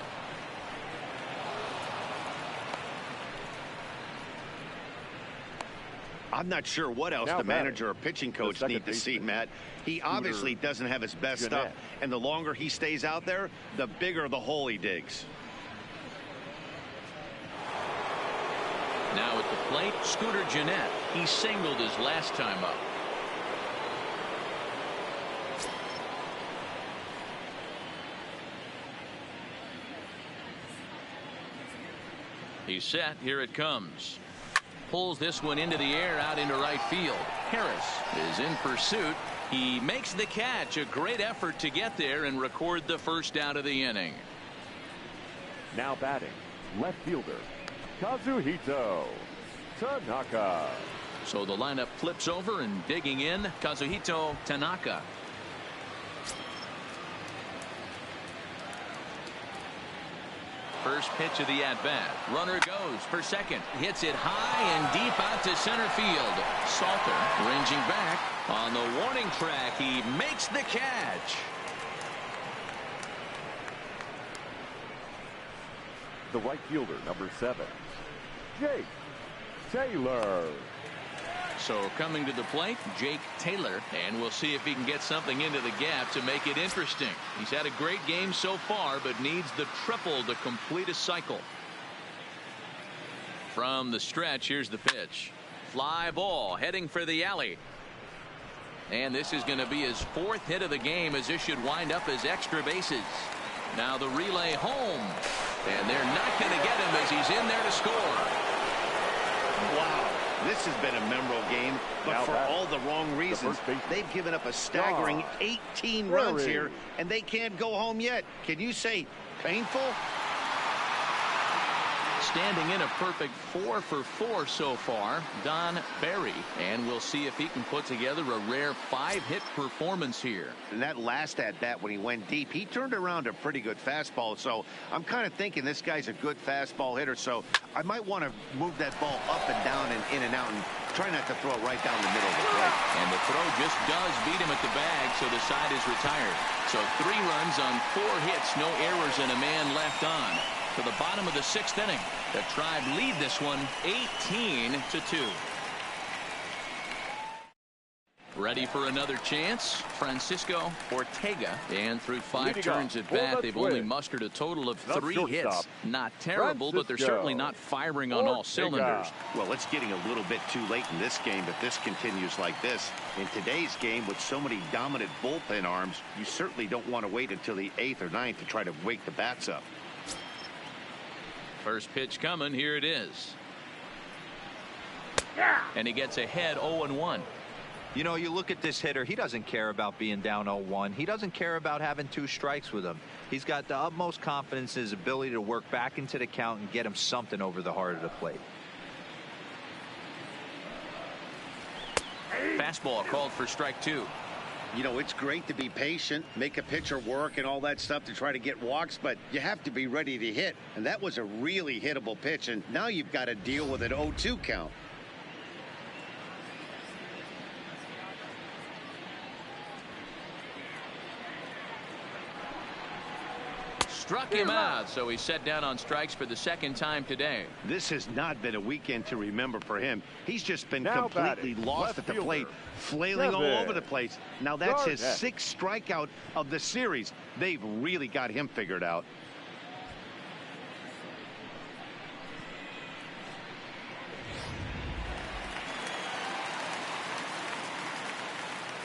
I'm not sure what else the manager or pitching coach need to see, Matt. He obviously doesn't have his best stuff, and the longer he stays out there, the bigger the hole he digs. Now at the plate, Scooter Gennett. He singled his last time up. He's set. Here it comes. Pulls this one into the air out into right field. Harris is in pursuit. He makes the catch. A great effort to get there and record the first out of the inning. Now batting, left fielder, Kazuhito Tanaka. So the lineup flips over and digging in, Kazuhito Tanaka. First pitch of the at-bat. Runner goes for second. Hits it high and deep out to center field. Salter ranging back on the warning track. He makes the catch. The right fielder, number 7, Jake Taylor. So coming to the plate, Jake Taylor, and we'll see if he can get something into the gap to make it interesting. He's had a great game so far, but needs the triple to complete a cycle. From the stretch, here's the pitch. Fly ball heading for the alley. And this is going to be his 4th hit of the game, as this should wind up as extra bases. Now the relay home. And they're not going to get him as he's in there to score. Wow. This has been a memorable game, but for all the wrong reasons. They've given up a staggering 18 runs here, and they can't go home yet. Can you say painful? Standing in a perfect 4 for 4 so far, Don Barry, and we'll see if he can put together a rare 5-hit performance here. And that last at bat when he went deep, he turned around a pretty good fastball. So I'm kind of thinking this guy's a good fastball hitter. So I might want to move that ball up and down and in and out and try not to throw it right down the middle of the plate. And the throw just does beat him at the bag, so the side is retired. So 3 runs on 4 hits, no errors, and a man left on. To the bottom of the 6th inning. The Tribe lead this one 18-2. Ready for another chance. Francisco Ortega, and through 5 turns at bat, they've only mustered a total of 3 hits. Not terrible, but they're certainly not firing on all cylinders. Well, it's getting a little bit too late in this game if this continues like this. In today's game, with so many dominant bullpen arms, you certainly don't want to wait until the 8th or 9th to try to wake the bats up. First pitch coming. Here it is. And he gets ahead 0-1. You know, you look at this hitter, he doesn't care about being down 0-1. He doesn't care about having 2 strikes with him. He's got the utmost confidence in his ability to work back into the count and get him something over the heart of the plate. Fastball called for strike 2. You know, it's great to be patient, make a pitcher work and all that stuff to try to get walks, but you have to be ready to hit. And that was a really hittable pitch, and now you've got to deal with an 0-2 count. Struck him out, so he's set down on strikes for the 2nd time today. This has not been a weekend to remember for him. He's just been completely lost at the plate, flailing all over the place. Now that's his 6th strikeout of the series. They've really got him figured out.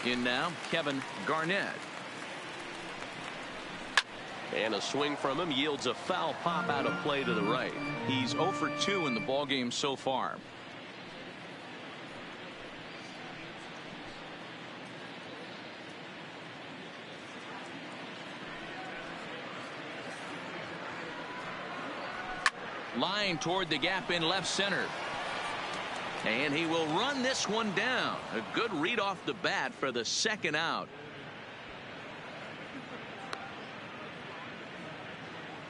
In now, Kevin Garnett. And a swing from him yields a foul pop out of play to the right. He's 0 for 2 in the ballgame so far. Line toward the gap in left center. And he will run this one down. A good read off the bat for the second out.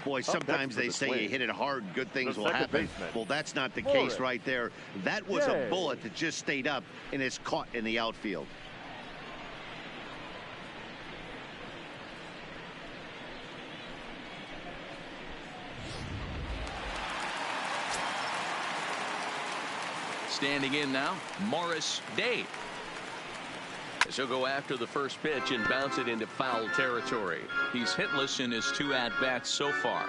Boy, sometimes they say you hit it hard, good things will happen. Well, that's not the case right there. That was a bullet that just stayed up and is caught in the outfield. Standing in now, Morris Day. He'll go after the first pitch and bounce it into foul territory. He's hitless in his 2 at-bats so far.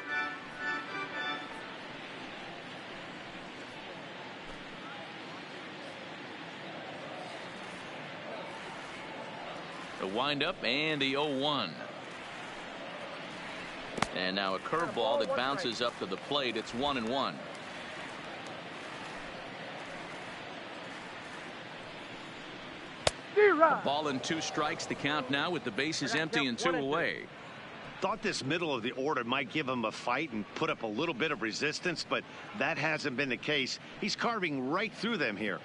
The windup and the 0-1. And now a curveball that bounces up to the plate. It's 1-1. A ball and 2 strikes, the count now with the bases empty and 2 away. Thought this middle of the order might give him a fight and put up a little bit of resistance, but that hasn't been the case. He's carving right through them here.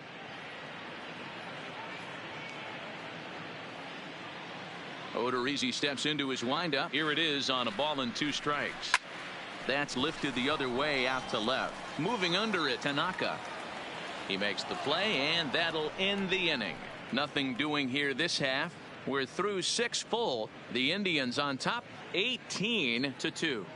Odorizzi steps into his windup. Here it is on a ball and 2 strikes. That's lifted the other way out to left. Moving under it, Tanaka. He makes the play, and that'll end the inning. Nothing doing here this half. We're through 6 full. The Indians on top 18-2.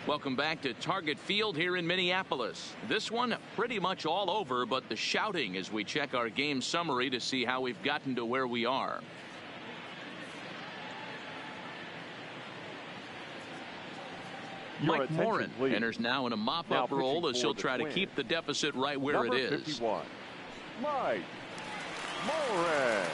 Welcome back to Target Field here in Minneapolis. This one pretty much all over, but the shouting as we check our game summary to see how we've gotten to where we are. Mike Morin enters now in a mop-up role as he'll try to keep the deficit right where it is. 51, Mike Morin.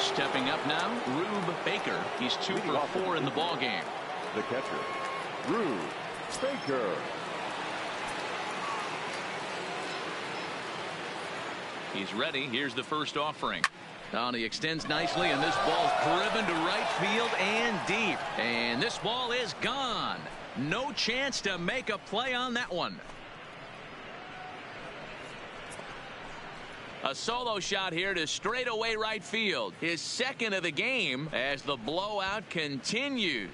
Stepping up now, Rube Baker. He's 2 for 4 in the ballgame. The catcher, Rube Baker. He's ready. Here's the first offering. Now he extends nicely, and this ball's driven to right field and deep. And this ball is gone. No chance to make a play on that one. A solo shot here to straightaway right field. His second of the game as the blowout continues.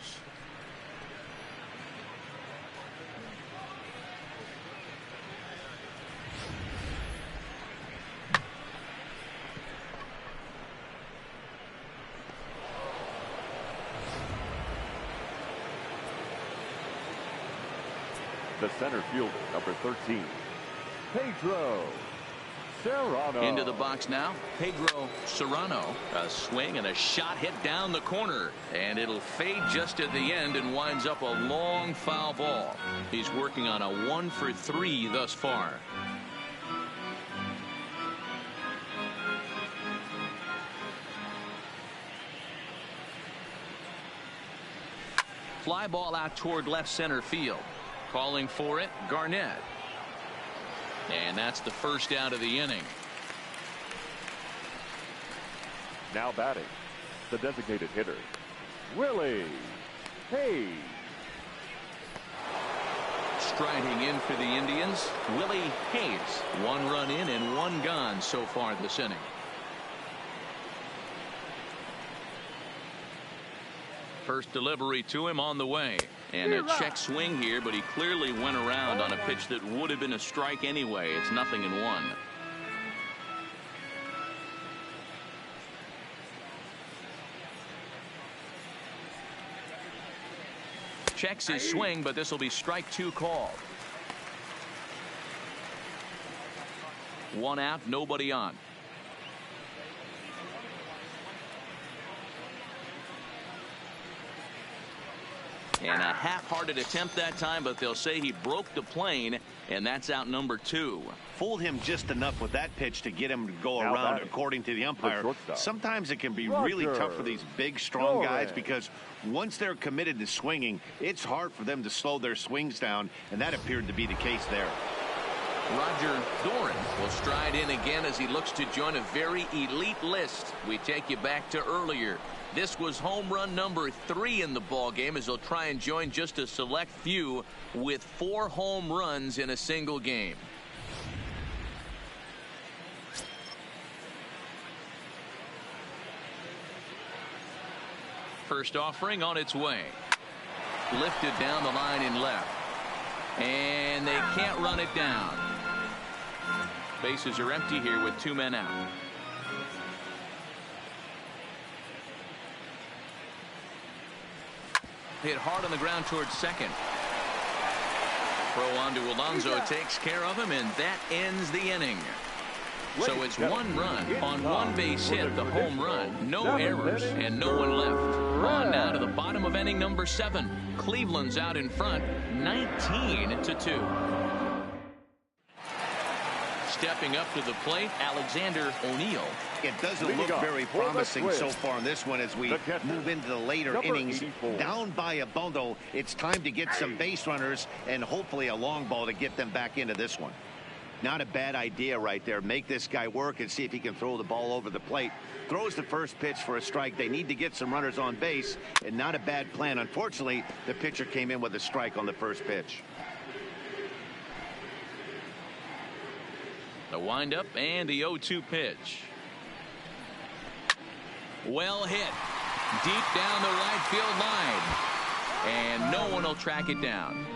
The center fielder, number 13, Pedro Serrano. Into the box now, Pedro Serrano. A swing and a shot hit down the corner, and it'll fade just at the end and winds up a long foul ball. He's working on a 1 for 3 thus far. Fly ball out toward left center field. Calling for it, Garnett. And that's the first out of the inning. Now batting, the designated hitter, Willie Hayes. Striding in for the Indians, Willie Hayes. 1 run in and 1 gone so far this inning. First delivery to him on the way. And a check swing here, but he clearly went around on a pitch that would have been a strike anyway. It's 0-1. Checks his swing, but this will be strike 2 called. 1 out, nobody on. And a half-hearted attempt that time, but they'll say he broke the plane, and that's out number 2. Fooled him just enough with that pitch to get him to go around, according to the umpire. Sometimes it can be really tough for these big, strong guys because once they're committed to swinging, it's hard for them to slow their swings down, and that appeared to be the case there. Roger Doran will stride in again as he looks to join a very elite list. We take you back to earlier. This was home run number 3 in the ball game, as he'll try and join just a select few with 4 home runs in a single game. First offering on its way. Lifted down the line in left. And they can't run it down. Bases are empty here with 2 men out. Hit hard on the ground towards second. Throw on to Alonso takes care of him, and that ends the inning. So it's 1 run on 1 base hit, the home run, no errors, and no one left. On now to the bottom of inning number 7. Cleveland's out in front, 19-2. Stepping up to the plate, Alexander O'Neill. It doesn't look very promising so far in this one as we move into the later innings. 84. Down by a bundle, it's time to get some base runners and hopefully a long ball to get them back into this one. Not a bad idea right there. Make this guy work and see if he can throw the ball over the plate. Throws the first pitch for a strike. They need to get some runners on base, and not a bad plan. Unfortunately, the pitcher came in with a strike on the first pitch. The windup and the 0-2 pitch. Well hit. Deep down the right field line. And no one will track it down.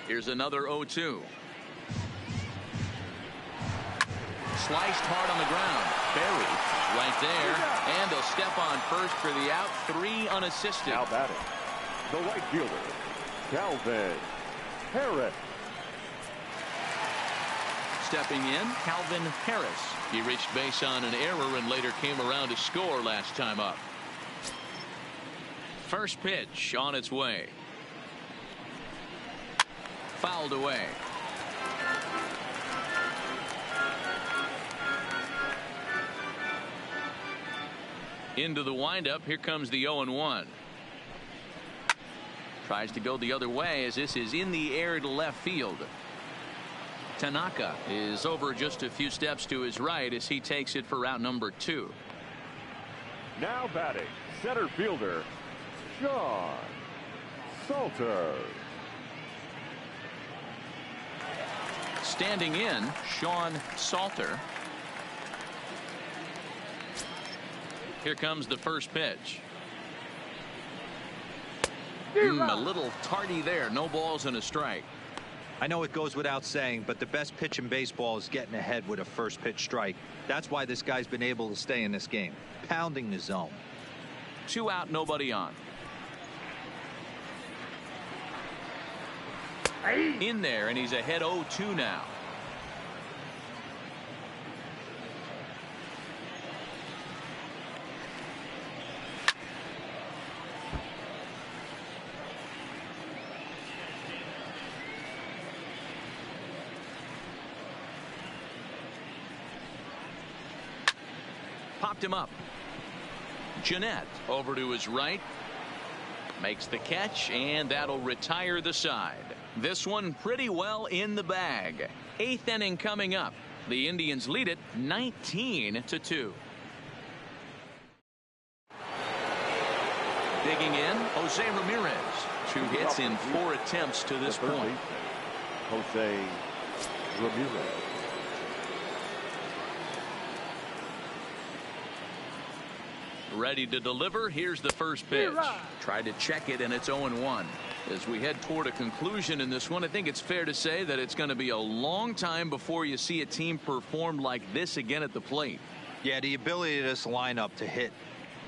Here's another 0-2. Sliced hard on the ground. Buried right there. And they'll step on first for the out. 3 unassisted. Now batting, the right fielder, Calvin Harris. Stepping in, Calvin Harris. He reached base on an error and later came around to score last time up. First pitch on its way. Fouled away. Into the windup. Here comes the 0-1. Tries to go the other way as this is in the air to left field. Tanaka is over just a few steps to his right as he takes it for route number 2. Now batting, center fielder, Sean Salter. Standing in, Sean Salter. Here comes the first pitch. A little tardy there. No balls and a strike. I know it goes without saying, but the best pitch in baseball is getting ahead with a first pitch strike. That's why this guy's been able to stay in this game, pounding the zone. 2 out, nobody on. In there, and he's ahead 0-2 now. Popped him up. Jeanette over to his right. Makes the catch, and that'll retire the side. This one pretty well in the bag. 8th inning coming up. The Indians lead it 19-2. Digging in, Jose Ramirez. 2 hits in 4 attempts to this point. Jose Ramirez. Ready to deliver. Here's the first pitch. Tried to check it, and it's 0-1. As we head toward a conclusion in this one, I think it's fair to say that it's going to be a long time before you see a team perform like this again at the plate. Yeah, the ability of this lineup to hit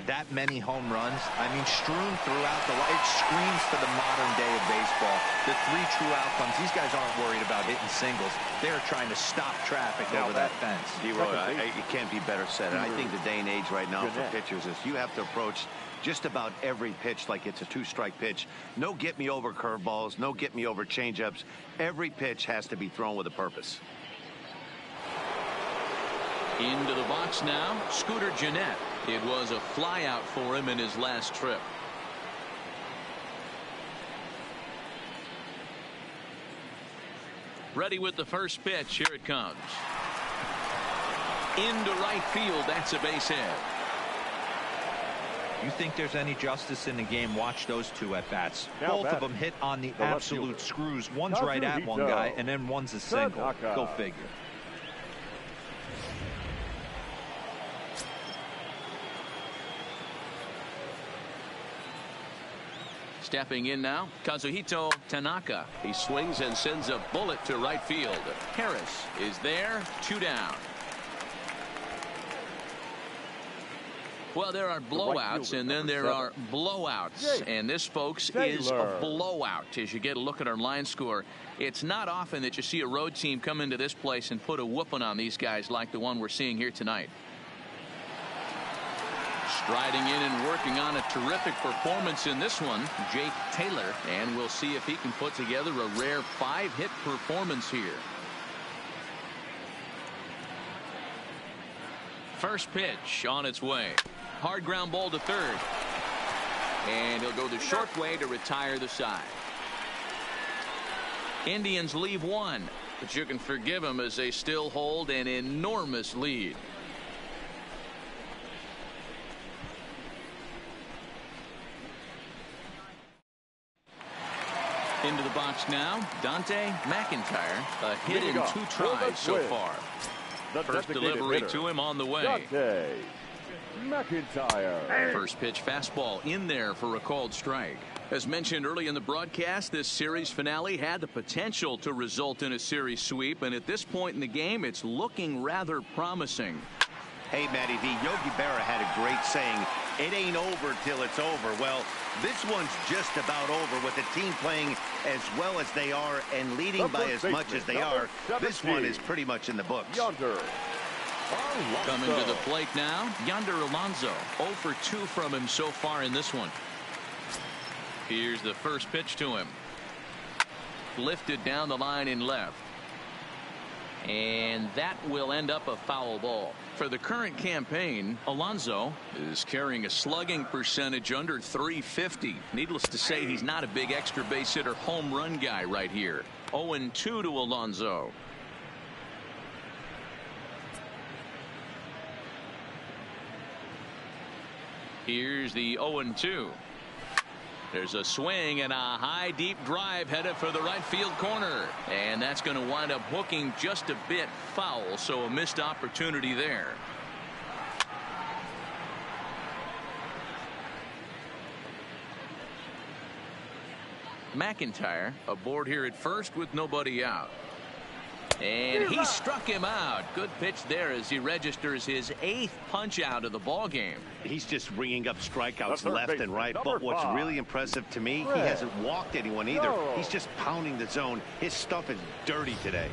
that many home runs, I mean, strewn throughout the line, it screams for the modern day of baseball. The 3 true outcomes. These guys aren't worried about hitting singles. They're trying to stop traffic over that fence. It can't be better said. And I think the day and age right now for pitchers is you have to approach just about every pitch like it's a 2-strike pitch. No get me over curveballs, no get me over changeups. Every pitch has to be thrown with a purpose. Into the box now, Scooter Jeanette. It was a fly out for him in his last trip. Ready with the first pitch. Here it comes. Into right field. That's a base hit. You think there's any justice in the game? Watch those two at bats. Now Both of them hit on the absolute screws. One's right at one guy, and then one's a single. Go figure. Stepping in now, Kazuhito Tanaka. He swings and sends a bullet to right field. Harris is there. 2 down. Well, there are blowouts, and then there are blowouts. And this, folks, is a blowout. As you get a look at our line score, it's not often that you see a road team come into this place and put a whooping on these guys like the one we're seeing here tonight. Striding in and working on a terrific performance in this one, Jake Taylor. And we'll see if he can put together a rare 5-hit performance here. First pitch on its way. Hard ground ball to third. And he'll go the short way to retire the side. Indians leave 1, but you can forgive them as they still hold an enormous lead. Into the box now, Dante McIntyre. A hit in 2 tries so far. First delivery to him on the way. Dante McIntyre. First pitch fastball in there for a called strike. As mentioned early in the broadcast, this series finale had the potential to result in a series sweep, and at this point in the game, it's looking rather promising. Hey, Matty V, Yogi Berra had a great saying, it ain't over till it's over. Well, this one's just about over with the team playing as well as they are and leading by as much as they are. This one is pretty much in the books. Yonder. Coming to the plate now, Yonder Alonso. 0 for 2 from him so far in this one. Here's the first pitch to him. Lifted down the line in left. And that will end up a foul ball. For the current campaign, Alonso is carrying a slugging percentage under .350. Needless to say, he's not a big extra base hitter home run guy right here. 0-2 to Alonso. Here's the 0-2. There's a swing and a high deep drive headed for the right field corner, and that's going to wind up hooking just a bit foul, so a missed opportunity there. McIntyre aboard here at first with nobody out. And he struck him out. Good pitch there as he registers his 8th punch out of the ball game. He's just ringing up strikeouts left and right. But what's really impressive to me, he hasn't walked anyone either. He's just pounding the zone. His stuff is dirty today.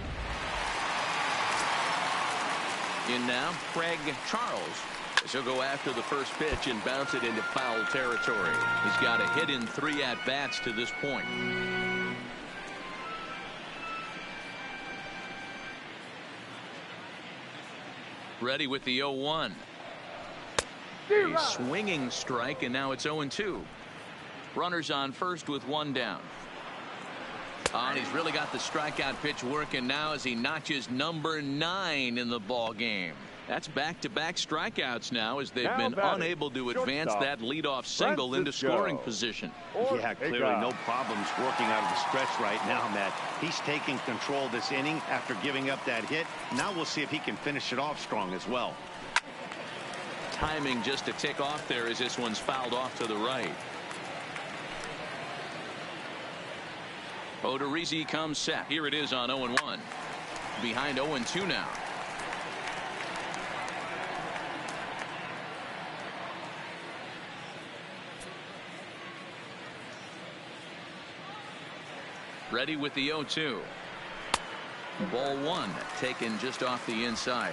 In now, Craig Charles. He'll go after the first pitch and bounce it into foul territory. He's got a hit in 3 at-bats to this point. Ready with the 0-1. A swinging strike, and now it's 0-2. Runners on first with 1 down. And he's really got the strikeout pitch working now as he notches number 9 in the ball game. That's back-to-back strikeouts now as they've been unable to advance that leadoff single into scoring position. Yeah, clearly no problems working out of the stretch right now, Matt. He's taking control this inning after giving up that hit. Now we'll see if he can finish it off strong as well. Timing just a tick off there as this one's fouled off to the right. Odorizzi comes set. Here it is on 0-1. Behind 0-2 now. Ready with the 0-2. Ball 1 taken just off the inside.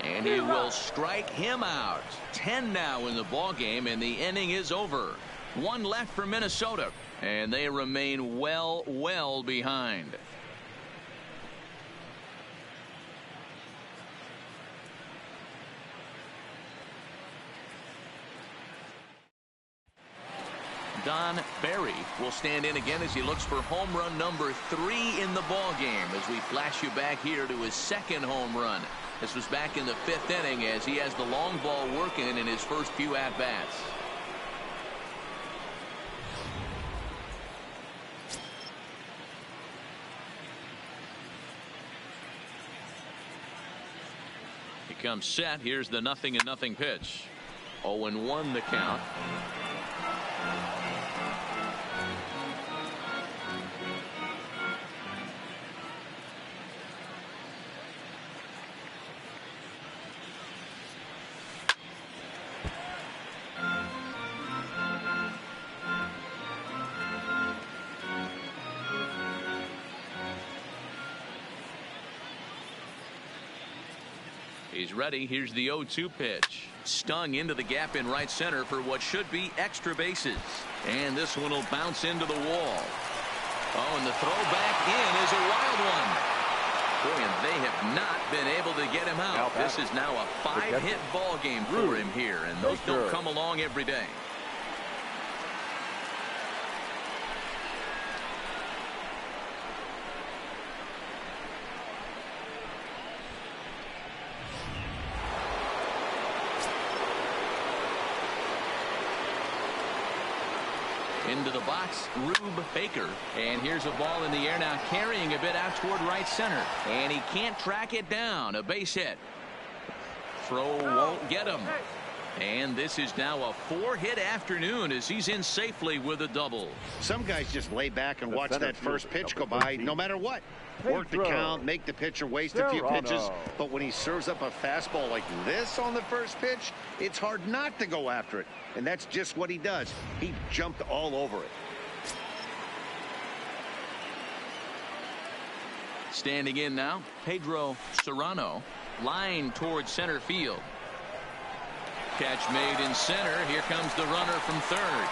And he will strike him out. 10 now in the ball game, and the inning is over. 1 left for Minnesota, and they remain well behind. Don Barry will stand in again as he looks for home run number 3 in the ball game as we flash you back here to his second home run. This was back in the 5th inning as he has the long ball working in his first few at-bats. He comes set. Here's the 0-0 pitch. 0-1 the count. He's ready. Here's the 0-2 pitch. Stung into the gap in right center for what should be extra bases. And this one will bounce into the wall. Oh, and the throw back in is a wild one. Boy, and they have not been able to get him out. This is now a 5-hit ball game for him here, and those don't come along every day. Into the box, Rube Baker. And here's a ball in the air now, carrying a bit out toward right center. And he can't track it down. A base hit. Throw won't get him. And this is now a 4-hit afternoon as he's in safely with a double. Some guys just lay back and watch that first pitch go by no matter what. Work the count, make the pitcher waste a few pitches. But when he serves up a fastball like this on the first pitch, it's hard not to go after it. And that's just what he does. He jumped all over it. Standing in now, Pedro Serrano. Line towards center field. Catch made in center. Here comes the runner from third.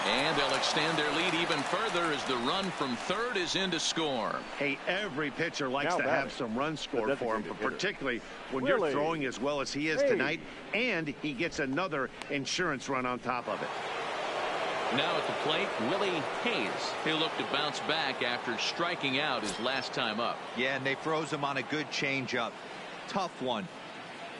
And they'll extend their lead even further as the run from third is in to score. Hey, every pitcher likes to have some runs scored for him, but particularly when you're throwing as well as he is tonight, and he gets another insurance run on top of it. Now at the plate, Willie Hayes. He'll look to bounce back after striking out his last time up. Yeah, and they froze him on a good changeup. Tough one.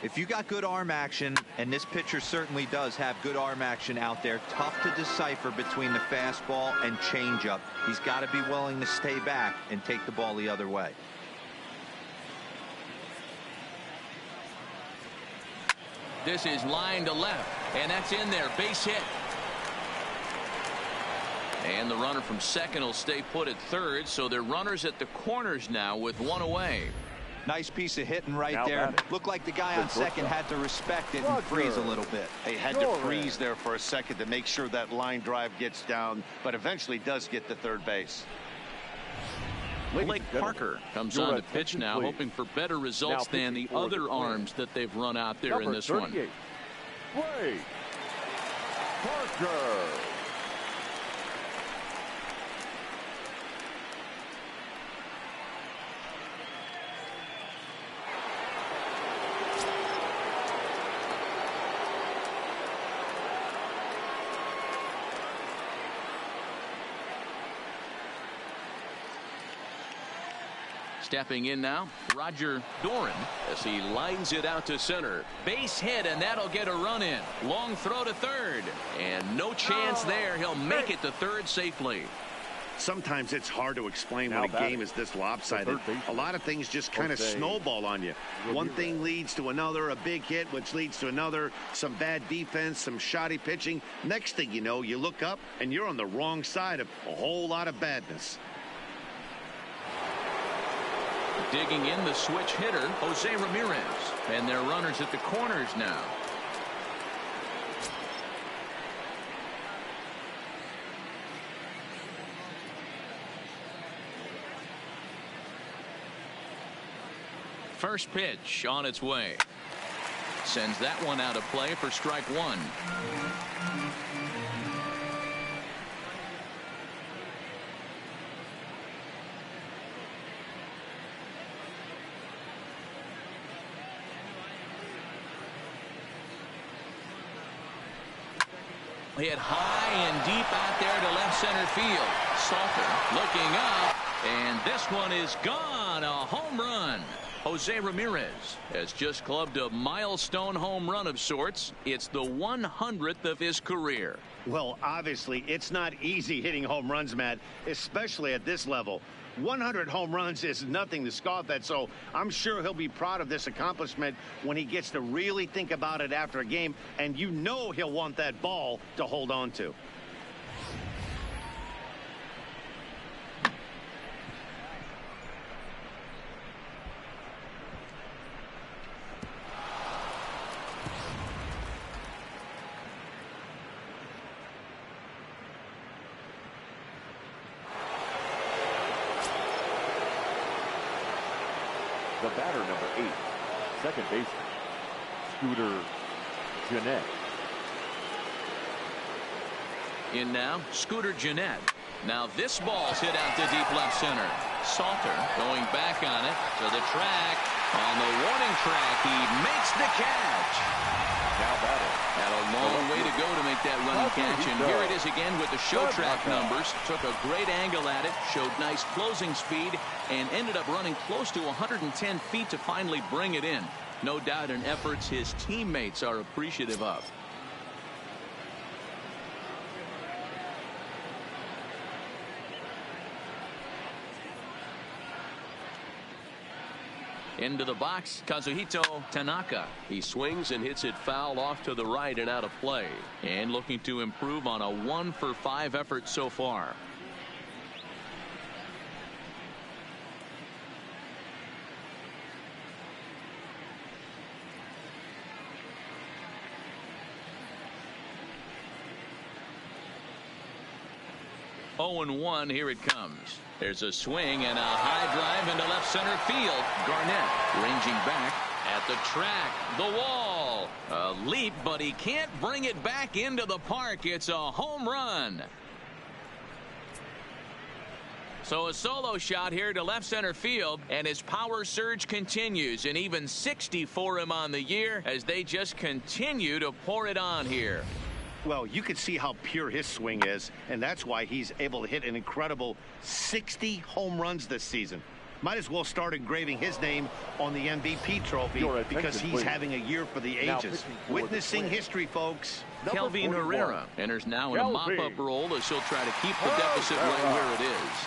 If you got good arm action, and this pitcher certainly does have good arm action out there, tough to decipher between the fastball and changeup. He's got to be willing to stay back and take the ball the other way. This is line to left, and that's in there. Base hit. And the runner from second will stay put at third, so they're runners at the corners now with one away. Nice piece of hitting right there. Looked like the guy on second had to respect it and freeze a little bit. He had to freeze there for a second to make sure that line drive gets down, but eventually does get to third base. Blake Parker comes on to pitch now, hoping for better results than the other arms that they've run out there in this one. Blake Parker. Stepping in now, Roger Doran as he lines it out to center. Base hit, and that'll get a run in. Long throw to third, and no chance there. He'll make it to third safely. Sometimes it's hard to explain when a game is this lopsided. A lot of things just kind of snowball on you. One thing leads to another, a big hit, which leads to another, some bad defense, some shoddy pitching. Next thing you know, you look up, and you're on the wrong side of a whole lot of badness. Digging in the switch hitter, Jose Ramirez. And they're runners at the corners now. First pitch on its way. Sends that one out of play for strike one. Hit high and deep out there to left center field. Salter looking up, and this one is gone. A home run. Jose Ramirez has just clubbed a milestone home run of sorts. It's the 100th of his career. Well, obviously, it's not easy hitting home runs, Matt, especially at this level. 100 home runs is nothing to scoff at, so I'm sure he'll be proud of this accomplishment when he gets to really think about it after a game, and you know he'll want that ball to hold on to. The batter, number 8, second baseman, Scooter Gennett. In now, Scooter Gennett. Now this ball's hit out to deep left center. Salter going back on it to the track. On the warning track, he makes the catch. Now batting. Had a long way to go to make that running catch, and here it is again with the show track numbers. Took a great angle at it, showed nice closing speed, and ended up running close to 110 feet to finally bring it in. No doubt an effort his teammates are appreciative of. Into the box, Kazuhito Tanaka. He swings and hits it foul off to the right and out of play. And looking to improve on a 1-for-5 effort so far. Oh, and 1, here it comes. There's a swing and a high drive into left center field. Garnett ranging back at the track, the wall. A leap, but he can't bring it back into the park. It's a home run. So a solo shot here to left center field, and his power surge continues, and even 60 for him on the year as they just continue to pour it on here. Well, you can see how pure his swing is, and that's why he's able to hit an incredible 60 home runs this season. Might as well start engraving his name on the MVP trophy because he's having a year for the ages. Witnessing history, folks. Kelvin Herrera enters now in a mop-up role as he'll try to keep the deficit right where it is.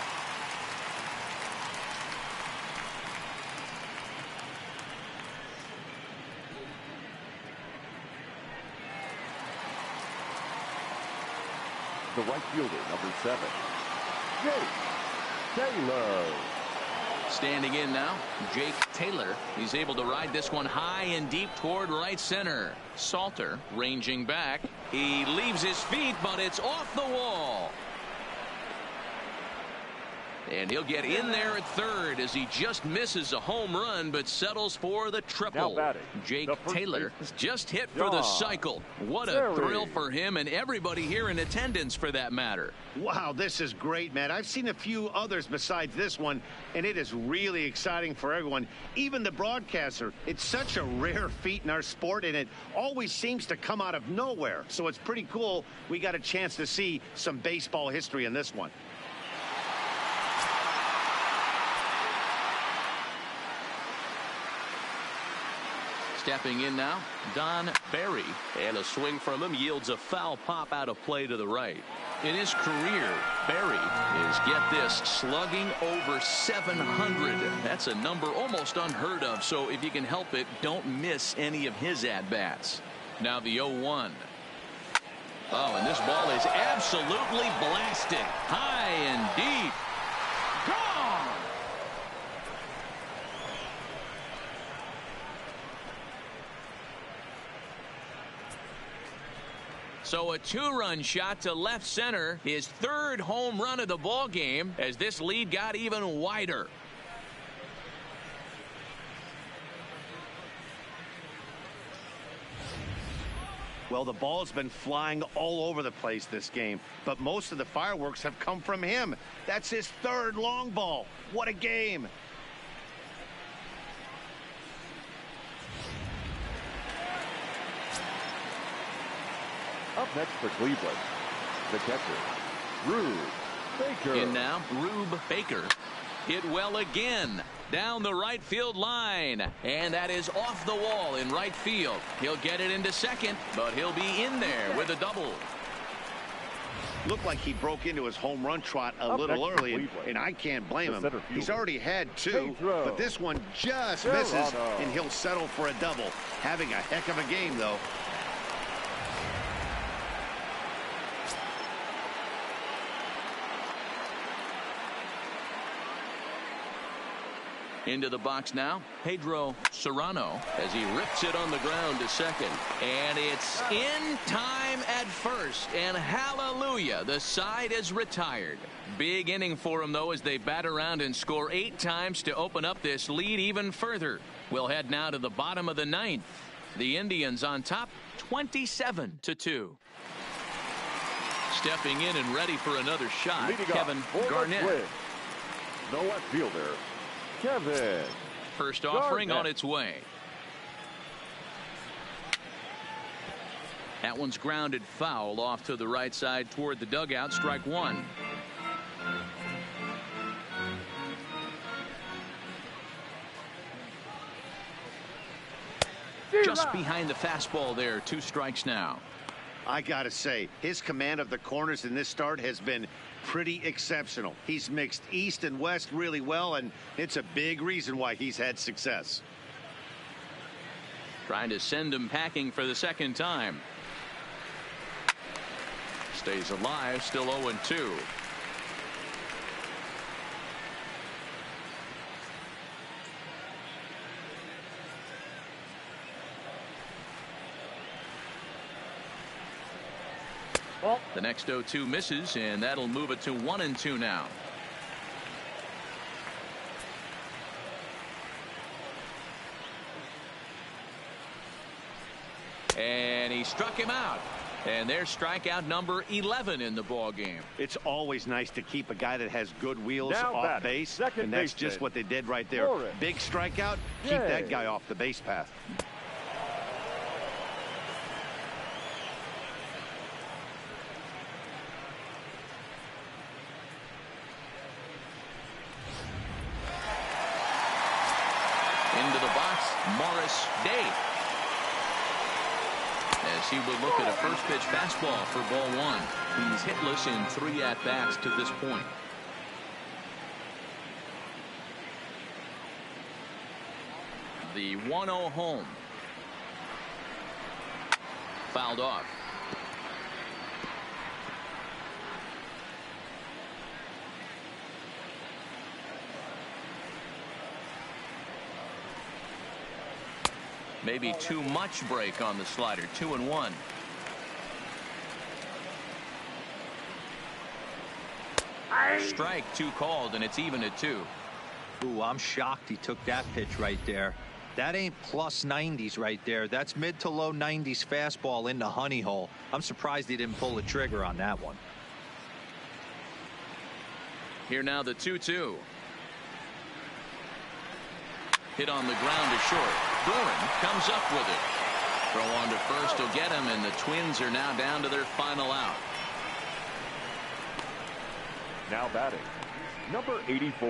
The right fielder, number 7, Jake Taylor. Standing in now, Jake Taylor. He's able to ride this one high and deep toward right center. Salter ranging back. He leaves his feet, but it's off the wall. And he'll get in there at third as he just misses a home run but settles for the triple. Jake Taylor just hit for the cycle. What a thrill for him and everybody here in attendance for that matter. Wow, this is great, man. I've seen a few others besides this one, and it is really exciting for everyone, even the broadcaster. It's such a rare feat in our sport, and it always seems to come out of nowhere. So it's pretty cool we got a chance to see some baseball history in this one. Stepping in now, Don Barry. And a swing from him yields a foul pop out of play to the right. In his career, Barry is, get this, slugging over 700. That's a number almost unheard of, so if you can help it, don't miss any of his at-bats. Now the 0-1. Oh, and this ball is absolutely blasted. High and deep. Gone! So a 2-run shot to left center, his third home run of the ball game as this lead got even wider. Well, the ball's been flying all over the place this game, but most of the fireworks have come from him. That's his third long ball. What a game. Up next for Cleveland, the catcher, Rube Baker. In now, Rube Baker. Hit well again. Down the right field line. And that is off the wall in right field. He'll get it into second, but he'll be in there with a double. Looked like he broke into his home run trot a little early, and I can't blame him. He's already had two, but this one just misses, and he'll settle for a double. Having a heck of a game, though. Into the box now, Pedro Serrano as he rips it on the ground to second. And it's in time at first. And hallelujah, the side is retired. Big inning for him, though, as they bat around and score 8 times to open up this lead even further. We'll head now to the bottom of the 9th. The Indians on top, 27-2. Stepping in and ready for another shot, Kevin Garnett. No left fielder, Kevin. First offering on its way. That one's grounded foul off to the right side toward the dugout. Strike one. Just behind the fastball there. 2 strikes now. I got to say, his command of the corners in this start has been pretty exceptional. He's mixed east and west really well, and it's a big reason why he's had success. Trying to send him packing for the second time. Stays alive, still 0-2. The next 0-2 misses, and that'll move it to 1-2 now. And he struck him out. And there's strikeout number 11 in the ball game. It's always nice to keep a guy that has good wheels Now off base, and that's just what they did right there. Big strikeout, keep that guy off the base path. Into the box, Morris Day. As he will look at a first pitch fastball for ball 1. He's hitless in 3 at-bats to this point. The 1-0 home. Fouled off. Maybe too much break on the slider. 2-1. Strike 2 called, and it's even at 2. Ooh, I'm shocked he took that pitch right there. That ain't plus 90s right there. That's mid to low 90s fastball into honey hole. I'm surprised he didn't pull the trigger on that one. Here now the 2-2. Hit on the ground to short. Doran comes up with it. Throw on to first will get him, and the Twins are now down to their final out. Now batting, number 84.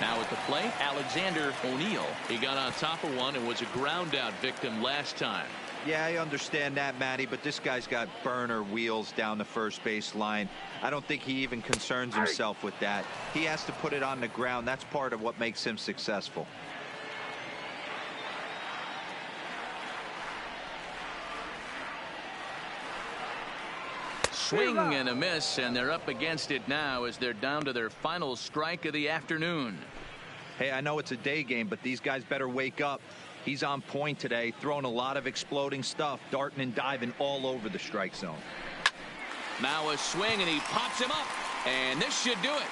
Now at the plate, Alexander O'Neill. He got on top of one and was a ground out victim last time. Yeah, I understand that, Matty, but this guy's got burner wheels down the first base line. I don't think he even concerns himself with that. He has to put it on the ground. That's part of what makes him successful. Swing and a miss, and they're up against it now as they're down to their final strike of the afternoon. Hey, I know it's a day game, but these guys better wake up. He's on point today, throwing a lot of exploding stuff, darting and diving all over the strike zone. Now a swing, and he pops him up, and this should do it.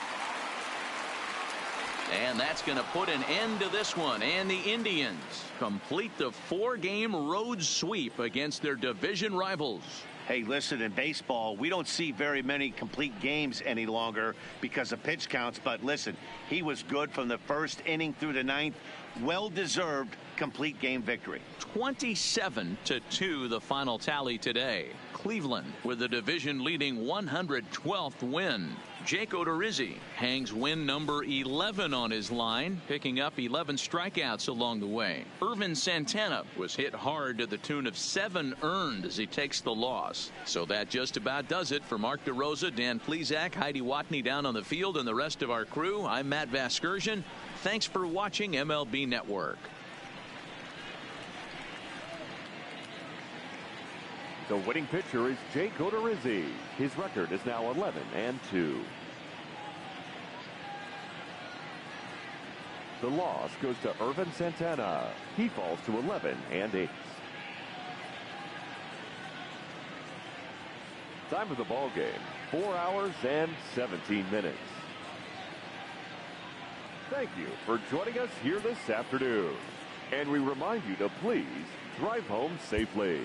And that's going to put an end to this one, and the Indians complete the 4-game road sweep against their division rivals. Hey, listen, in baseball, we don't see very many complete games any longer because of pitch counts. But listen, he was good from the first inning through the ninth. Well-deserved complete game victory. 27-2 the final tally today. Cleveland with the division-leading 112th win. Jake Odorizzi hangs win number 11 on his line, picking up 11 strikeouts along the way. Irvin Santana was hit hard to the tune of 7 earned as he takes the loss. So that just about does it for Mark DeRosa, Dan Plesac, Heidi Watney down on the field, and the rest of our crew. I'm Matt Vasgersian. Thanks for watching MLB Network. The winning pitcher is Jake Odorizzi. His record is now 11-2. The loss goes to Irvin Santana. He falls to 11-8. Time of the ball game, 4 hours and 17 minutes. Thank you for joining us here this afternoon. And we remind you to please drive home safely.